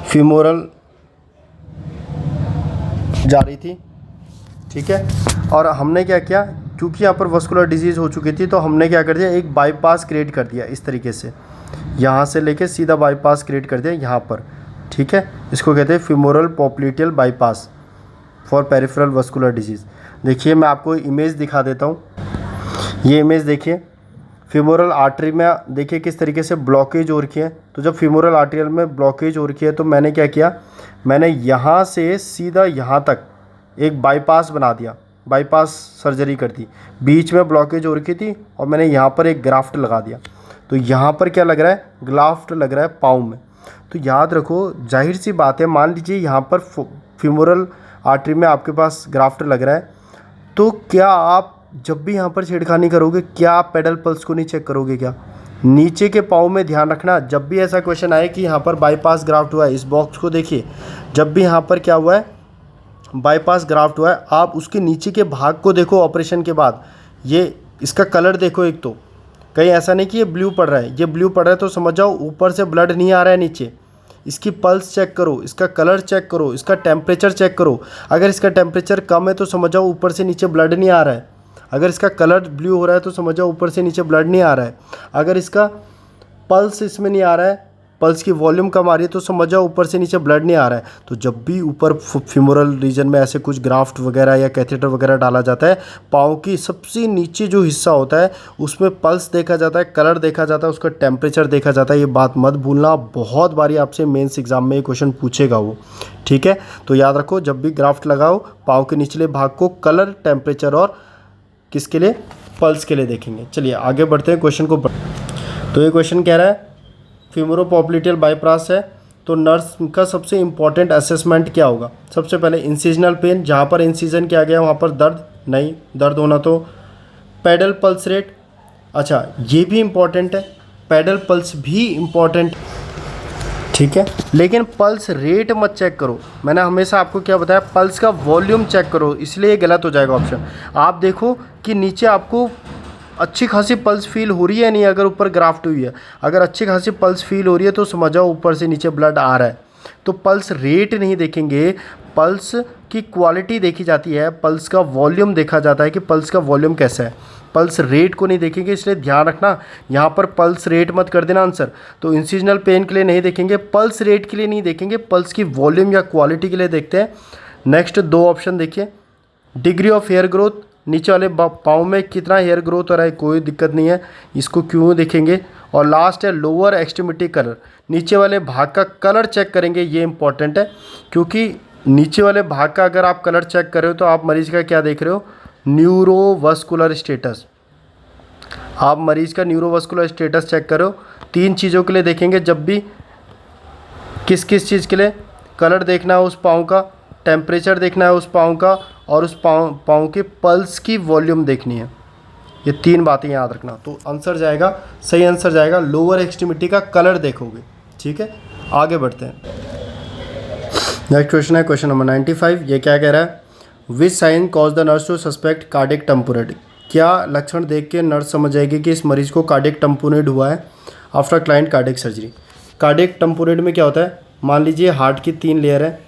फीमोरल जा रही थी, ठीक है। और हमने क्या किया, क्योंकि यहाँ पर वस्कुलर डिजीज़ हो चुकी थी, तो हमने क्या कर दिया, एक बाईपास क्रिएट कर दिया इस तरीके से, यहाँ से लेके सीधा बाईपास क्रिएट कर दिया यहाँ पर, ठीक है। इसको कहते हैं femoral popliteal bypass for peripheral vascular disease. देखिए मैं आपको इमेज दिखा देता हूँ, ये इमेज देखिए। फीमोरल आर्टरी में देखिए किस तरीके से ब्लॉकेज हो रखी है। तो जब फीमोरल आर्टरियल में ब्लॉकेज हो रखी है तो मैंने क्या किया, मैंने यहाँ से सीधा यहाँ तक एक बाईपास बना दिया, बाईपास सर्जरी कर दी। बीच में ब्लॉकेज हो रखी थी और मैंने यहाँ पर एक ग्राफ्ट लगा दिया। तो यहाँ पर क्या लग रहा है, ग्राफ्ट लग रहा है पाँव में। तो याद रखो, जाहिर सी बात है, मान लीजिए यहाँ पर फीमोरल आर्टरी में आपके पास ग्राफ्ट लग रहा है, तो क्या आप जब भी यहाँ पर छेड़खानी करोगे, क्या आप पेडल पल्स को नहीं चेक करोगे क्या? नीचे के पाँव में ध्यान रखना, जब भी ऐसा क्वेश्चन आए कि यहाँ पर बाईपास ग्राफ्ट हुआ है, इस बॉक्स को देखिए, जब भी यहाँ पर क्या हुआ है, बाईपास ग्राफ्ट हुआ है, आप उसके नीचे के भाग को देखो ऑपरेशन के बाद। ये इसका कलर देखो, एक तो कहीं ऐसा नहीं कि ये ब्लू पड़ रहा है, ये ब्लू पड़ रहा है तो समझ जाओ ऊपर से ब्लड नहीं आ रहा है नीचे। इसकी पल्स चेक करो, इसका कलर चेक करो, इसका टेम्परेचर चेक करो। अगर इसका टेम्परेचर कम है तो समझ जाओ ऊपर से नीचे ब्लड नहीं आ रहा है। अगर इसका कलर ब्लू हो रहा है तो समझ जाओ ऊपर से नीचे ब्लड नहीं आ रहा है। अगर इसका पल्स इसमें नहीं आ रहा है, पल्स की वॉल्यूम कम आ रही है, तो समझ जाओ ऊपर से नीचे ब्लड नहीं आ रहा है। तो जब भी ऊपर फीमोरल रीजन में ऐसे कुछ ग्राफ्ट वगैरह या कैथेटर वगैरह डाला जाता है, पाँव की सबसे नीचे जो हिस्सा होता है उसमें पल्स देखा जाता है, कलर देखा जाता है, उसका टेम्परेचर देखा जाता है। ये बात मत भूलना, बहुत बारी आपसे मेंस एग्जाम में ये क्वेश्चन पूछेगा वो, ठीक है। तो याद रखो, जब भी ग्राफ्ट लगाओ, पाँव के निचले भाग को कलर, टेम्परेचर और किसके लिए, पल्स के लिए देखेंगे। चलिए आगे बढ़ते हैं क्वेश्चन को। तो ये क्वेश्चन कह रहा है फीमोरोपोप्लिटियल बाईपास है, तो नर्स का सबसे इम्पॉर्टेंट असेसमेंट क्या होगा? सबसे पहले इंसिजनल पेन, जहाँ पर इंसिजन किया गया वहाँ पर दर्द नहीं, दर्द होना तो पेडल पल्स रेट, अच्छा ये भी इम्पॉर्टेंट है, पेडल पल्स भी इम्पॉर्टेंट, ठीक है। लेकिन पल्स रेट मत चेक करो, मैंने हमेशा आपको क्या बताया, पल्स का वॉल्यूम चेक करो, इसलिए ये गलत हो जाएगा ऑप्शन। आप देखो कि नीचे आपको अच्छी खासी पल्स फील हो रही है नहीं, अगर ऊपर ग्राफ्ट हुई है, अगर अच्छी खासी पल्स फील हो रही है तो समझ जाओ ऊपर से नीचे ब्लड आ रहा है। तो पल्स रेट नहीं देखेंगे, पल्स की क्वालिटी देखी जाती है, पल्स का वॉल्यूम देखा जाता है कि पल्स का वॉल्यूम कैसा है, पल्स रेट को नहीं देखेंगे। इसलिए ध्यान रखना, यहाँ पर पल्स रेट मत कर देना आंसर। तो इंसिजनल पेन के लिए नहीं देखेंगे, पल्स रेट के लिए नहीं देखेंगे, पल्स की वॉल्यूम या क्वालिटी के लिए देखते हैं। नेक्स्ट दो ऑप्शन देखिए, डिग्री ऑफ हेयर ग्रोथ, नीचे वाले पाँव में कितना हेयर ग्रोथ हो रहा है, कोई दिक्कत नहीं है, इसको क्यों देखेंगे। और लास्ट है लोअर एक्सट्रीमिटी कलर, नीचे वाले भाग का कलर चेक करेंगे, ये इंपॉर्टेंट है, क्योंकि नीचे वाले भाग का अगर आप कलर चेक कर रहे हो तो आप मरीज़ का क्या देख रहे हो, न्यूरोवस्कुलर स्टेटस। आप मरीज़ का न्यूरोवस्कुलर स्टेटस चेक करो। तीन चीज़ों के लिए देखेंगे जब भी, किस किस चीज़ के लिए, कलर देखना है उस पाँव का, टेम्परेचर देखना है उस पाँव का, और उस पाँव के पल्स की वॉल्यूम देखनी है। ये तीन बातें याद रखना। तो आंसर जाएगा, सही आंसर जाएगा लोअर एक्सट्रीमिटी का कलर देखोगे, ठीक है। आगे बढ़ते हैं, नेक्स्ट क्वेश्चन है क्वेश्चन नंबर 95। ये क्या कह रहा है, which sign cause the nurse to suspect cardiac tamponade, क्या लक्षण देख के नर्स समझ जाएगी कि इस मरीज़ को कार्डियक टम्पोनेट हुआ है after client cardiac surgery. Cardiac tamponade में क्या होता है, मान लीजिए हार्ट की 3 लेयर है,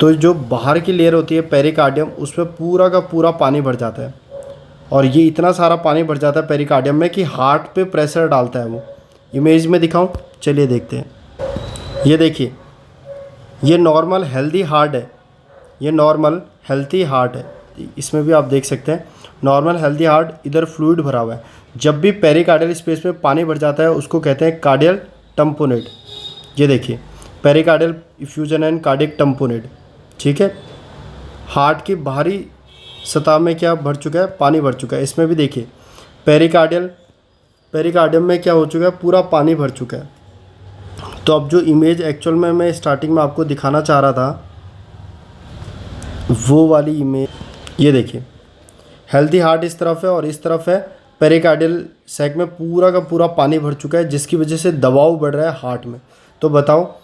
तो जो बाहर की लेयर होती है पेरिकार्डियम, उसमें पूरा का पूरा पानी भर जाता है, और ये इतना सारा पानी भर जाता है पेरिकार्डियम में कि हार्ट पे प्रेशर डालता है वो। इमेज में दिखाऊं, चलिए देखते हैं। ये देखिए, ये नॉर्मल हेल्दी हार्ट है, ये नॉर्मल हेल्थी हार्ट है, इसमें भी आप देख सकते हैं नॉर्मल हेल्दी हार्ट, इधर फ्लूइड भरा हुआ है। जब भी पेरिकार्डियल स्पेस में पानी भर जाता है उसको कहते हैं कार्डियल टम्पोनेट। ये देखिए, पेरिकार्डियल इफ्यूजन एंड कार्डियक टम्पोनेट, ठीक है। हार्ट की बाहरी सतह में क्या भर चुका है, पानी भर चुका है। इसमें भी देखिए पेरिकार्डियम में क्या हो चुका है, पूरा पानी भर चुका है। तो अब जो इमेज एक्चुअल में मैं स्टार्टिंग में आपको दिखाना चाह रहा था, वो वाली इमेज, ये देखिए हेल्दी हार्ट इस तरफ है और इस तरफ है पेरिकार्डियल सैक में पूरा का पूरा पानी भर चुका है, जिसकी वजह से दबाव बढ़ रहा है हार्ट में। तो बताओ,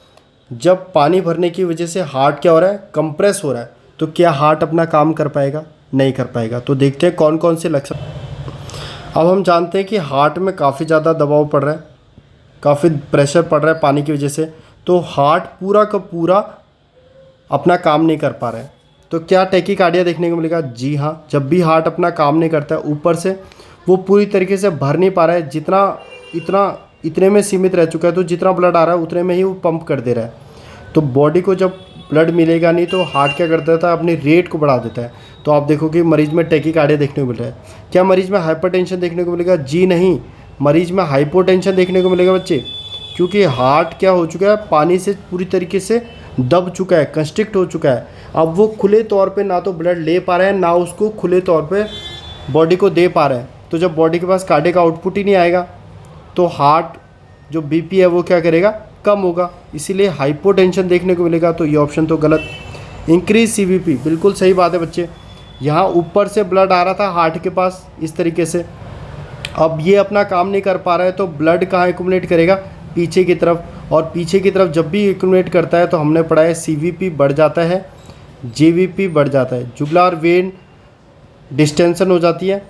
जब पानी भरने की वजह से हार्ट क्या हो रहा है, कंप्रेस हो रहा है, तो क्या हार्ट अपना काम कर पाएगा, नहीं कर पाएगा। तो देखते हैं कौन कौन से लक्षण। अब हम जानते हैं कि हार्ट में काफ़ी ज़्यादा दबाव पड़ रहा है, काफ़ी प्रेशर पड़ रहा है पानी की वजह से, तो हार्ट पूरा का पूरा अपना काम नहीं कर पा रहा है। तो क्या टैकीकार्डिया देखने को मिलेगा? जी हाँ, जब भी हार्ट अपना काम नहीं करता है, ऊपर से वो पूरी तरीके से भर नहीं पा रहा है, इतने में सीमित रह चुका है, तो जितना ब्लड आ रहा है उतने में ही वो पंप कर दे रहा है। तो बॉडी को जब ब्लड मिलेगा नहीं तो हार्ट क्या कर देता है, अपनी रेट को बढ़ा देता है। तो आप देखो कि मरीज में टैकीकार्डिया देखने को मिल रहा है। क्या मरीज में हाइपरटेंशन देखने को मिलेगा? जी नहीं, मरीज में हाइपोटेंशन देखने को मिलेगा बच्चे, क्योंकि हार्ट क्या हो चुका है, पानी से पूरी तरीके से दब चुका है, कंस्ट्रिक्ट हो चुका है। अब वो खुले तौर पे ना तो ब्लड ले पा रहा है, ना उसको खुले तौर पे बॉडी को दे पा रहा है। तो जब बॉडी के पास कार्डियक आउटपुट ही नहीं आएगा तो हार्ट जो बीपी है वो क्या करेगा, कम होगा, इसीलिए हाइपोटेंशन देखने को मिलेगा। तो ये ऑप्शन तो गलत। इंक्रीज सीवीपी, बिल्कुल सही बात है बच्चे। यहाँ ऊपर से ब्लड आ रहा था हार्ट के पास इस तरीके से, अब ये अपना काम नहीं कर पा रहा है, तो ब्लड कहाँ एक्यूमुलेट करेगा, पीछे की तरफ। और पीछे की तरफ जब भी एक्यूमुलेट करता है तो हमने पढ़ा है सीवीपी बढ़ जाता है, जेवीपी बढ़ जाता है, जुगुलार वेन डिस्टेंशन हो जाती है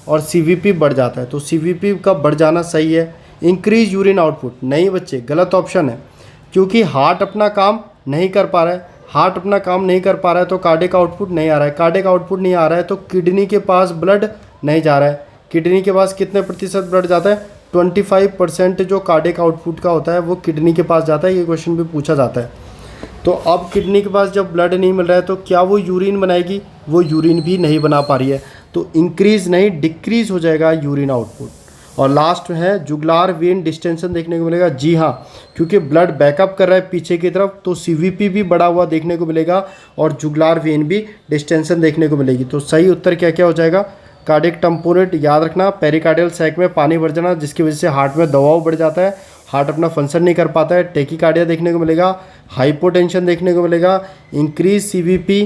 और सीवीपी बढ़ जाता है। तो सीवीपी का बढ़ जाना सही है। इंक्रीज यूरिन आउटपुट, नहीं बच्चे, गलत ऑप्शन है, क्योंकि हार्ट अपना काम नहीं कर पा रहा है। हार्ट अपना काम नहीं कर पा रहा है तो कार्डियक आउटपुट नहीं आ रहा है। कार्डियक आउटपुट नहीं आ रहा है तो किडनी के पास ब्लड नहीं जा रहा है। किडनी के पास कितने प्रतिशत ब्लड जाता है? 25% जो कार्डियक आउटपुट का होता है वो किडनी के पास जाता है। ये क्वेश्चन भी पूछा जाता है। तो अब किडनी के पास जब ब्लड नहीं मिल रहा है तो क्या वो यूरिन बनाएगी? वो यूरिन भी नहीं बना पा रही है। तो इंक्रीज नहीं, डिक्रीज हो जाएगा यूरिन आउटपुट। और लास्ट है जुगुलार वेन डिस्टेंशन देखने को मिलेगा। जी हाँ, क्योंकि ब्लड बैकअप कर रहा है पीछे की तरफ, तो सीवीपी भी बढ़ा हुआ देखने को मिलेगा और जुगुलार वेन भी डिस्टेंशन देखने को मिलेगी। तो सही उत्तर क्या क्या हो जाएगा? कार्डियक टम्पोनेट, याद रखना, पेरिकार्डियल सैक में पानी भर जाना जिसकी वजह से हार्ट में दबाव बढ़ जाता है, हार्ट अपना फंक्शन नहीं कर पाता है। टैकीकार्डिया देखने को मिलेगा, हाइपोटेंशन देखने को मिलेगा, इंक्रीज सीवीपी,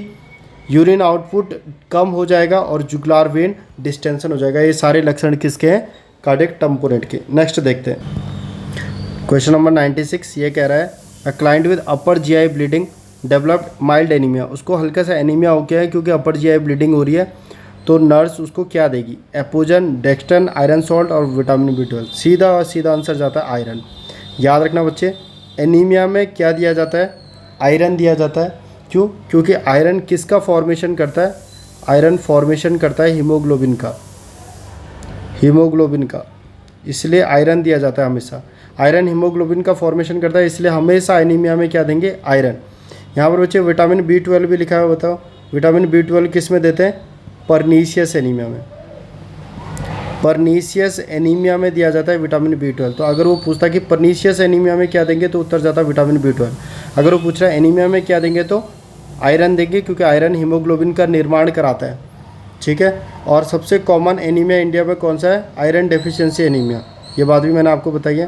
यूरिन आउटपुट कम हो जाएगा और जुगुलार वेन डिस्टेंशन हो जाएगा। ये सारे लक्षण किसके हैं? कार्डियक टम्पोनेट के। नेक्स्ट देखते हैं क्वेश्चन नंबर 96। ये कह रहा है अ client with upper GI bleeding developed mild anaemia. उसको हल्का सा एनीमिया हो गया है क्योंकि अपर जीआई ब्लीडिंग हो रही है। तो नर्स उसको क्या देगी? एपोजन, डेक्स्टन, आयरन सॉल्ट और विटामिन B12। सीधा और सीधा आंसर जाता है आयरन। याद रखना बच्चे, एनीमिया में क्या दिया जाता है? आयरन दिया जाता है। क्यों? क्योंकि आयरन किसका फॉर्मेशन करता है? आयरन फॉर्मेशन करता है हीमोग्लोबिन का, इसलिए आयरन दिया जाता है हमेशा। आयरन हीमोग्लोबिन का फॉर्मेशन करता है, इसलिए हमेशा एनीमिया में क्या देंगे? आयरन। यहाँ पर बच्चे विटामिन B12 भी लिखा है, बताओ विटामिन B12 किस में देते हैं? परनीशियस एनीमिया में। परनीशियस एनीमिया में दिया जाता है विटामिन B12। तो अगर वो पूछता कि परनीशियस एनीमिया में क्या देंगे तो उत्तर जाता है विटामिन B12। अगर वो पूछ रहा है एनीमिया में क्या देंगे तो आयरन देंगे, क्योंकि आयरन हीमोग्लोबिन का निर्माण कराता है। ठीक है। और सबसे कॉमन एनीमिया इंडिया में कौन सा है? Iron deficiency anaemia. ये बात भी मैंने आपको बताई है।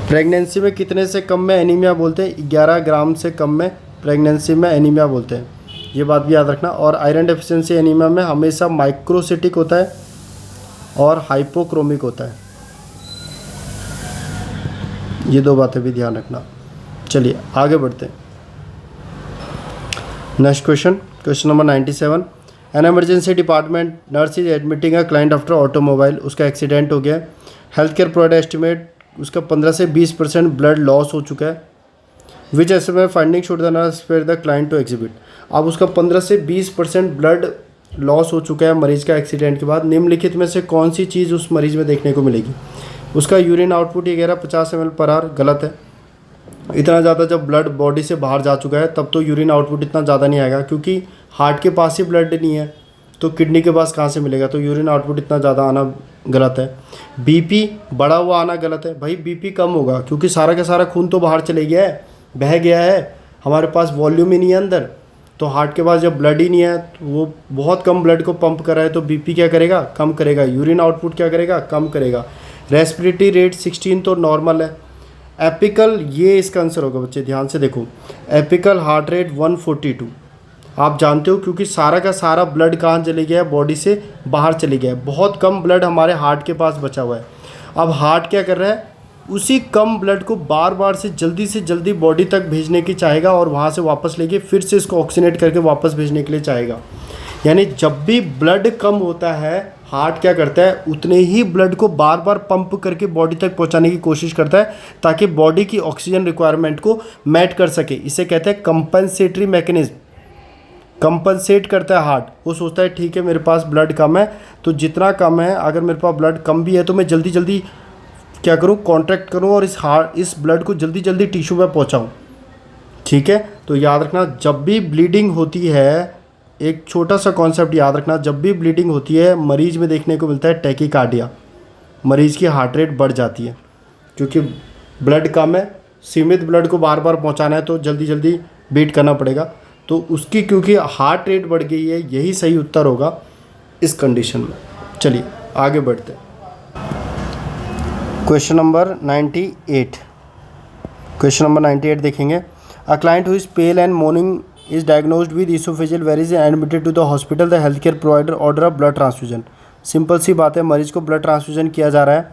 प्रेगनेंसी में कितने से कम में एनीमिया बोलते हैं? 11 ग्राम से कम में प्रेगनेंसी में एनीमिया बोलते हैं। ये बात भी याद रखना। और आयरन डेफिशिएंसी एनीमिया में हमेशा माइक्रोसिटिक होता है और हाइपोक्रोमिक होता है। ये दो बातें भी ध्यान रखना। चलिए आगे बढ़ते हैं। Next question number 97। N emergency department nurse is admitting a client after automobile. उसका एक्सीडेंट हो गया। हेल्थ केयर प्रोवाइडर एस्टिमेट उसका 15 से 20% ब्लड लॉस हो चुका है। Which estimate finding should the nurse fair the client to exhibit. अब उसका 15 से 20% ब्लड लॉस हो चुका है मरीज का एक्सीडेंट के बाद। निम्नलिखित में से कौन सी चीज़ उस मरीज में देखने को मिलेगी? उसका यूरिन आउटपुट ये कह रहा है 50 ml/h। गलत है। इतना ज़्यादा जब ब्लड बॉडी से बाहर जा चुका है तब तो यूरिन आउटपुट इतना ज़्यादा नहीं आएगा, क्योंकि हार्ट के पास ही ब्लड नहीं है तो किडनी के पास कहाँ से मिलेगा? तो यूरिन आउटपुट इतना ज़्यादा आना गलत है। बीपी बढ़ा हुआ आना गलत है। भाई बीपी कम होगा क्योंकि सारा का सारा खून तो बाहर चले गया है, बह गया है, हमारे पास वॉल्यूम ही नहीं है अंदर। तो हार्ट के पास जब ब्लड ही नहीं है तो वो बहुत कम ब्लड को पंप कर रहा है, तो बीपी क्या करेगा? कम करेगा। यूरिन आउटपुट क्या करेगा? कम करेगा। रेस्पिरेटरी रेट 16 तो नॉर्मल है। एपिकल, ये इसका आंसर होगा बच्चे, ध्यान से देखो। Apical heart rate 142। आप जानते हो क्योंकि सारा का सारा ब्लड कहाँ चले गया है? बॉडी से बाहर चले गया है। बहुत कम ब्लड हमारे हार्ट के पास बचा हुआ है। अब हार्ट क्या कर रहा है? उसी कम ब्लड को बार बार से जल्दी बॉडी तक भेजने की चाहेगा और वहाँ से वापस लेके फिर से इसको ऑक्सीनेट करके वापस भेजने के लिए चाहेगा। यानी जब भी ब्लड कम होता है हार्ट क्या करता है, उतने ही ब्लड को बार बार पंप करके बॉडी तक पहुंचाने की कोशिश करता है ताकि बॉडी की ऑक्सीजन रिक्वायरमेंट को मैट कर सके। इसे कहते हैं कंपनसेटरी मैकेनिज्म। कंपनसेट करता है हार्ट, वो सोचता है ठीक है मेरे पास ब्लड कम है, तो जितना कम है, अगर मेरे पास ब्लड कम भी है तो मैं जल्दी जल्दी क्या करूँ, कॉन्ट्रैक्ट करूँ और इस ब्लड को जल्दी जल्दी टिश्यू में पहुँचाऊँ। ठीक है, तो याद रखना जब भी ब्लीडिंग होती है, एक छोटा सा कॉन्सेप्ट याद रखना, जब भी ब्लीडिंग होती है मरीज में देखने को मिलता है टैकीकार्डिया, मरीज़ की हार्ट रेट बढ़ जाती है क्योंकि ब्लड कम है, सीमित ब्लड को बार बार पहुंचाना है तो जल्दी जल्दी बीट करना पड़ेगा, तो उसकी क्योंकि हार्ट रेट बढ़ गई है, यही सही उत्तर होगा इस कंडीशन में। चलिए आगे बढ़ते हैं। क्वेश्चन नंबर 98, क्वेश्चन नंबर 98 देखेंगे। अ client who is pale and morning is diagnosed with esophageal varices and admitted to the hospital, the healthcare provider order a blood transfusion। Simple सी बात है, मरीज को ब्लड ट्रांसफ्यूजन किया जा रहा है,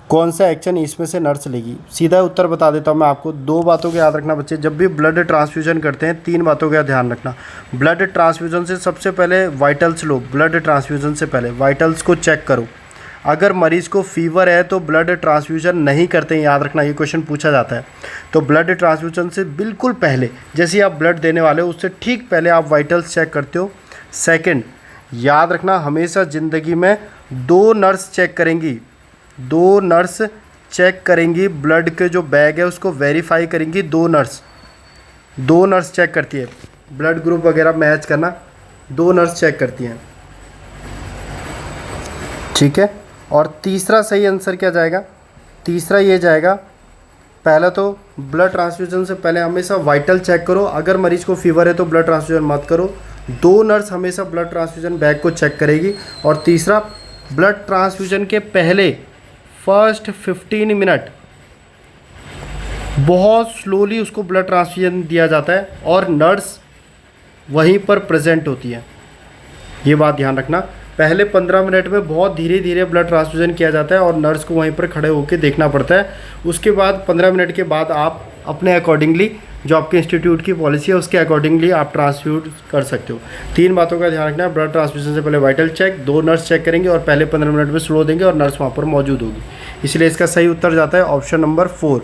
कौन सा एक्शन इसमें से नर्स लेगी? सीधा उत्तर बता देता हूँ मैं आपको। दो बातों को याद रखना बच्चे, जब भी ब्लड ट्रांसफ्यूजन करते हैं 3 बातों का ध्यान रखना। ब्लड ट्रांसफ्यूजन से सबसे पहले वाइटल्स लो, ब्लड ट्रांसफ्यूजन से पहले वाइटल्स को चेक करो। अगर मरीज़ को फीवर है तो ब्लड ट्रांसफ्यूजन नहीं करते हैं, याद रखना, ये क्वेश्चन पूछा जाता है। तो ब्लड ट्रांसफ्यूजन से बिल्कुल पहले, जैसे ही आप ब्लड देने वाले हो उससे ठीक पहले आप वाइटल्स चेक करते हो। सेकंड, याद रखना हमेशा ज़िंदगी में 2 नर्स चेक करेंगी, 2 नर्स चेक करेंगी, ब्लड के जो बैग है उसको वेरीफाई करेंगी। 2 नर्स चेक करती है, ब्लड ग्रुप वगैरह मैच करना 2 नर्स चेक करती हैं। ठीक है, और तीसरा सही आंसर क्या जाएगा? तीसरा ये जाएगा, पहला तो ब्लड ट्रांसफ्यूजन से पहले हमेशा वाइटल चेक करो। अगर मरीज़ को फीवर है तो ब्लड ट्रांसफ्यूजन मत करो। 2 नर्स हमेशा ब्लड ट्रांसफ्यूजन बैग को चेक करेगी। और तीसरा, ब्लड ट्रांसफ्यूजन के पहले फर्स्ट 15 मिनट बहुत स्लोली उसको ब्लड ट्रांसफ्यूजन दिया जाता है और नर्स वहीं पर प्रेजेंट होती है। ये बात ध्यान रखना, पहले 15 मिनट में बहुत धीरे धीरे ब्लड ट्रांसफ्यूजन किया जाता है और नर्स को वहीं पर खड़े होकर देखना पड़ता है। उसके बाद 15 मिनट के बाद आप अपने अकॉर्डिंगली, जो आपके इंस्टीट्यूट की पॉलिसी है उसके अकॉर्डिंगली आप ट्रांसफ्यूज कर सकते हो। 3 बातों का ध्यान रखना है, ब्लड ट्रांसफ्यूजन से पहले वाइटल चेक, 2 नर्स चेक करेंगे और पहले 15 मिनट में स्लो देंगे और नर्स वहाँ पर मौजूद होगी। इसलिए इसका सही उत्तर जाता है option number 4।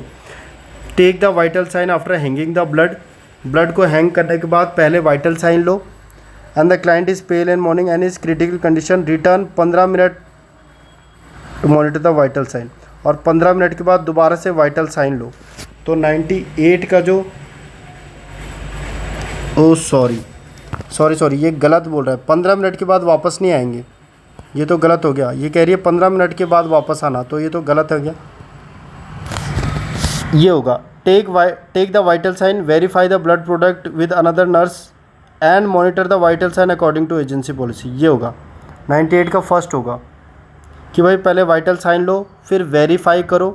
Take the vital sign after hanging the blood. Blood को हैंग करने के बाद पहले वाइटल साइन लो। And the client is pale in morning and is critical condition, return 15 minute to monitor the vital sign. और 15 minute के बाद दोबारा से वाइटल साइन लो। तो 98 का जो सॉरी ये गलत बोल रहा है, 15 मिनट के बाद वापस नहीं आएंगे, ये तो गलत हो गया। ये कह रही है 15 मिनट के बाद वापस आना, तो ये तो गलत हो गया। ये होगा take the vital sign, verify the blood product with another nurse and monitor the vital sign according to agency policy. ये होगा 98 का फर्स्ट होगा कि भाई पहले वाइटल साइन लो, फिर वेरीफाई करो,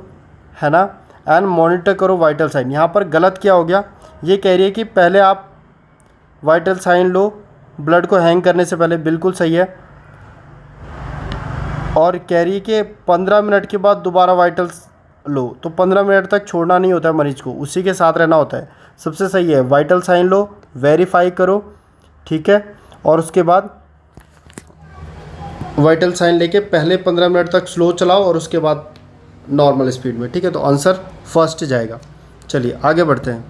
है ना, एंड मॉनिटर करो वाइटल साइन। यहाँ पर गलत क्या हो गया, ये कह रही है कि पहले आप वाइटल साइन लो ब्लड को हैंग करने से पहले, बिल्कुल सही है। और कह रही है कि 15 मिनट के बाद दोबारा वाइटल्स लो, तो 15 मिनट तक छोड़ना नहीं होता है मरीज़ को, उसी के साथ रहना होता है। सबसे सही है वाइटल साइन लो, वेरीफाई करो, ठीक है, और उसके बाद वाइटल साइन लेके पहले 15 मिनट तक स्लो चलाओ और उसके बाद नॉर्मल स्पीड में, ठीक है। तो आंसर फर्स्ट जाएगा। चलिए आगे बढ़ते हैं।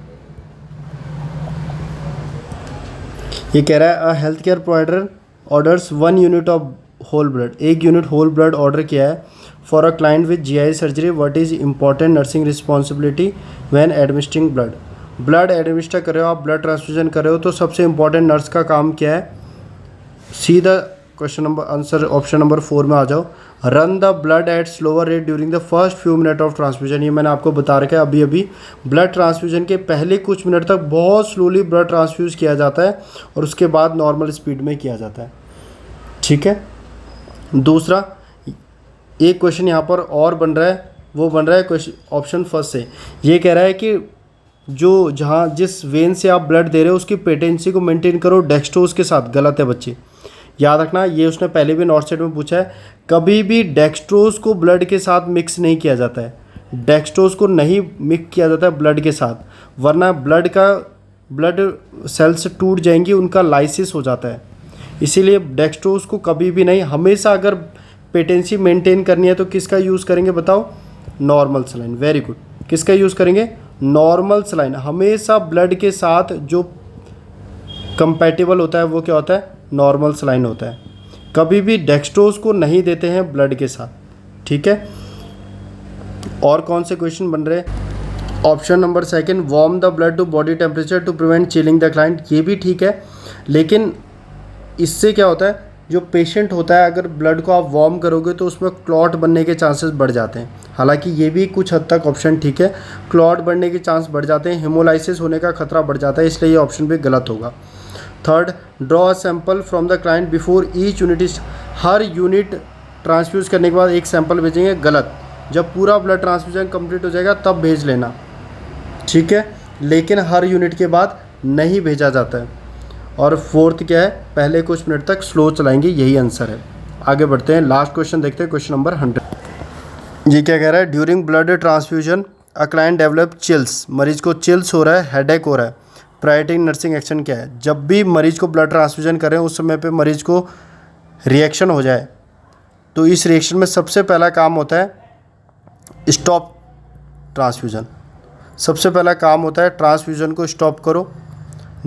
ये कह रहा है a health care provider orders 1 unit of whole blood, 1 unit whole blood order किया है for a client with GI surgery, what is important nursing responsibility when administering blood. Blood administer कर रहे हो आप, ब्लड ट्रांसफ्यूजन कर रहे हो, तो सबसे इंपॉर्टेंट नर्स का काम क्या है? सीधा question number answer option number 4 में आ जाओ। Run the blood at slower rate during the first few minute of transfusion. ये मैंने आपको बता रखा है अभी अभी, ब्लड ट्रांसफ्यूजन के पहले कुछ मिनट तक बहुत स्लोली ब्लड ट्रांसफ्यूज किया जाता है और उसके बाद नॉर्मल स्पीड में किया जाता है, ठीक है। दूसरा, एक क्वेश्चन यहाँ पर और बन रहा है, वो बन रहा है क्वेश्चन ऑप्शन फर्स्ट से। ये कह रहा है कि जो जहाँ जिस वेन से आप ब्लड दे रहे हो उसकी पेटेंसी को मेंटेन करो डेक्सट्रोज के साथ। गलत है बच्चे, याद रखना, ये उसने पहले भी नॉर्थ सेट में पूछा है। कभी भी डेक्सट्रोज को ब्लड के साथ मिक्स नहीं किया जाता है, डेक्सट्रोज को नहीं मिक्स किया जाता है ब्लड के साथ, वरना ब्लड सेल्स टूट जाएंगी, उनका लाइसिस हो जाता है। इसीलिए डेक्सट्रोज को कभी भी नहीं, हमेशा अगर पेटेंसी मेंटेन करनी है तो किसका यूज़ करेंगे बताओ? Normal saline. Very good. किसका यूज़ करेंगे? Normal saline. हमेशा ब्लड के साथ जो कंपैटिबल होता है वो क्या होता है? नॉर्मल सलाइन होता है। कभी भी डेक्सट्रोज को नहीं देते हैं ब्लड के साथ, ठीक है। और कौन से क्वेश्चन बन रहे हैं? Option number second, warm the blood to body temperature to prevent chilling the client, ये भी ठीक है, लेकिन इससे क्या होता है, जो पेशेंट होता है अगर ब्लड को आप वार्म करोगे तो उसमें क्लॉट बनने के चांसेस बढ़ जाते हैं। हालांकि ये भी कुछ हद तक ऑप्शन ठीक है, क्लॉट बनने के चांस बढ़ जाते हैं, हेमोलाइसिस होने का खतरा बढ़ जाता है, इसलिए ये ऑप्शन भी गलत होगा। Third, draw a sample from the client before each unit is, her unit transfuse करने के बाद एक सैंपल भेजेंगे, गलत। जब पूरा ब्लड ट्रांसफ्यूजन कंप्लीट हो जाएगा तब भेज लेना, ठीक है, लेकिन हर यूनिट के बाद नहीं भेजा जाता है। और फोर्थ क्या है, पहले कुछ मिनट तक स्लो चलाएंगे, यही आंसर है। आगे बढ़ते हैं, लास्ट क्वेश्चन देखते हैं, क्वेश्चन नंबर 100। ये क्या कह रहा है? During blood transfusion a client develop chills, मरीज को चिल्स हो रहा है, हेडेक हो रहा है, प्रायोरिटी नर्सिंग एक्शन क्या है? जब भी मरीज को ब्लड ट्रांसफ्यूजन करें उस समय पे मरीज को रिएक्शन हो जाए तो इस रिएक्शन में सबसे पहला काम होता है स्टॉप ट्रांसफ्यूजन। सबसे पहला काम होता है ट्रांसफ्यूजन को स्टॉप करो।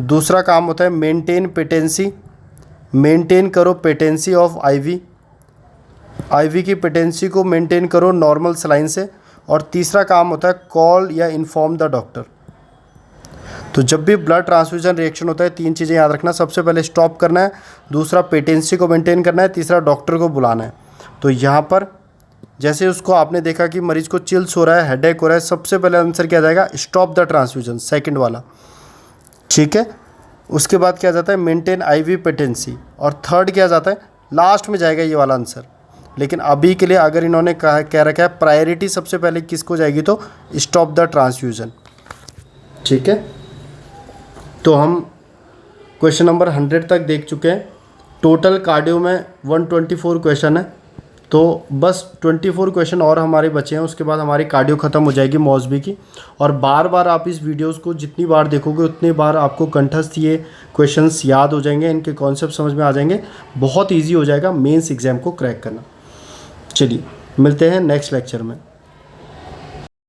दूसरा काम होता है मेंटेन पेटेंसी, मेंटेन करो पेटेंसी ऑफ आईवी, आईवी की पेटेंसी को मेंटेन करो नॉर्मल सलाइन से। और तीसरा काम होता है कॉल या इन्फॉर्म द डॉक्टर। तो जब भी ब्लड ट्रांसफ्यूजन रिएक्शन होता है 3 चीज़ें याद रखना, सबसे पहले स्टॉप करना है, दूसरा पेटेंसी को मेंटेन करना है, तीसरा डॉक्टर को बुलाना है। तो यहाँ पर जैसे उसको आपने देखा कि मरीज को चिल्स हो रहा है, हेडेक हो रहा है, सबसे पहले आंसर क्या जाएगा? स्टॉप द ट्रांसफ्यूजन, सेकंड वाला, ठीक है। उसके बाद क्या जाता है? मेंटेन आईवी पेटेंसी, और थर्ड क्या जाता है? लास्ट में जाएगा ये वाला आंसर। लेकिन अभी के लिए अगर इन्होंने कह रखा है प्रायोरिटी सबसे पहले किसको जाएगी तो स्टॉप द ट्रांसफ्यूजन, ठीक है। तो हम क्वेश्चन नंबर 100 तक देख चुके हैं। टोटल कार्डियो में 124 क्वेश्चन है, तो बस 24 क्वेश्चन और हमारे बचे हैं, उसके बाद हमारी कार्डियो ख़त्म हो जाएगी मौसबी की। और बार बार आप इस वीडियोस को जितनी बार देखोगे उतनी बार आपको कंठस्थ ये क्वेश्चंस याद हो जाएंगे, इनके कॉन्सेप्ट समझ में आ जाएंगे, बहुत इजी हो जाएगा मेंस एग्ज़ाम को क्रैक करना। चलिए मिलते हैं नेक्स्ट लेक्चर में।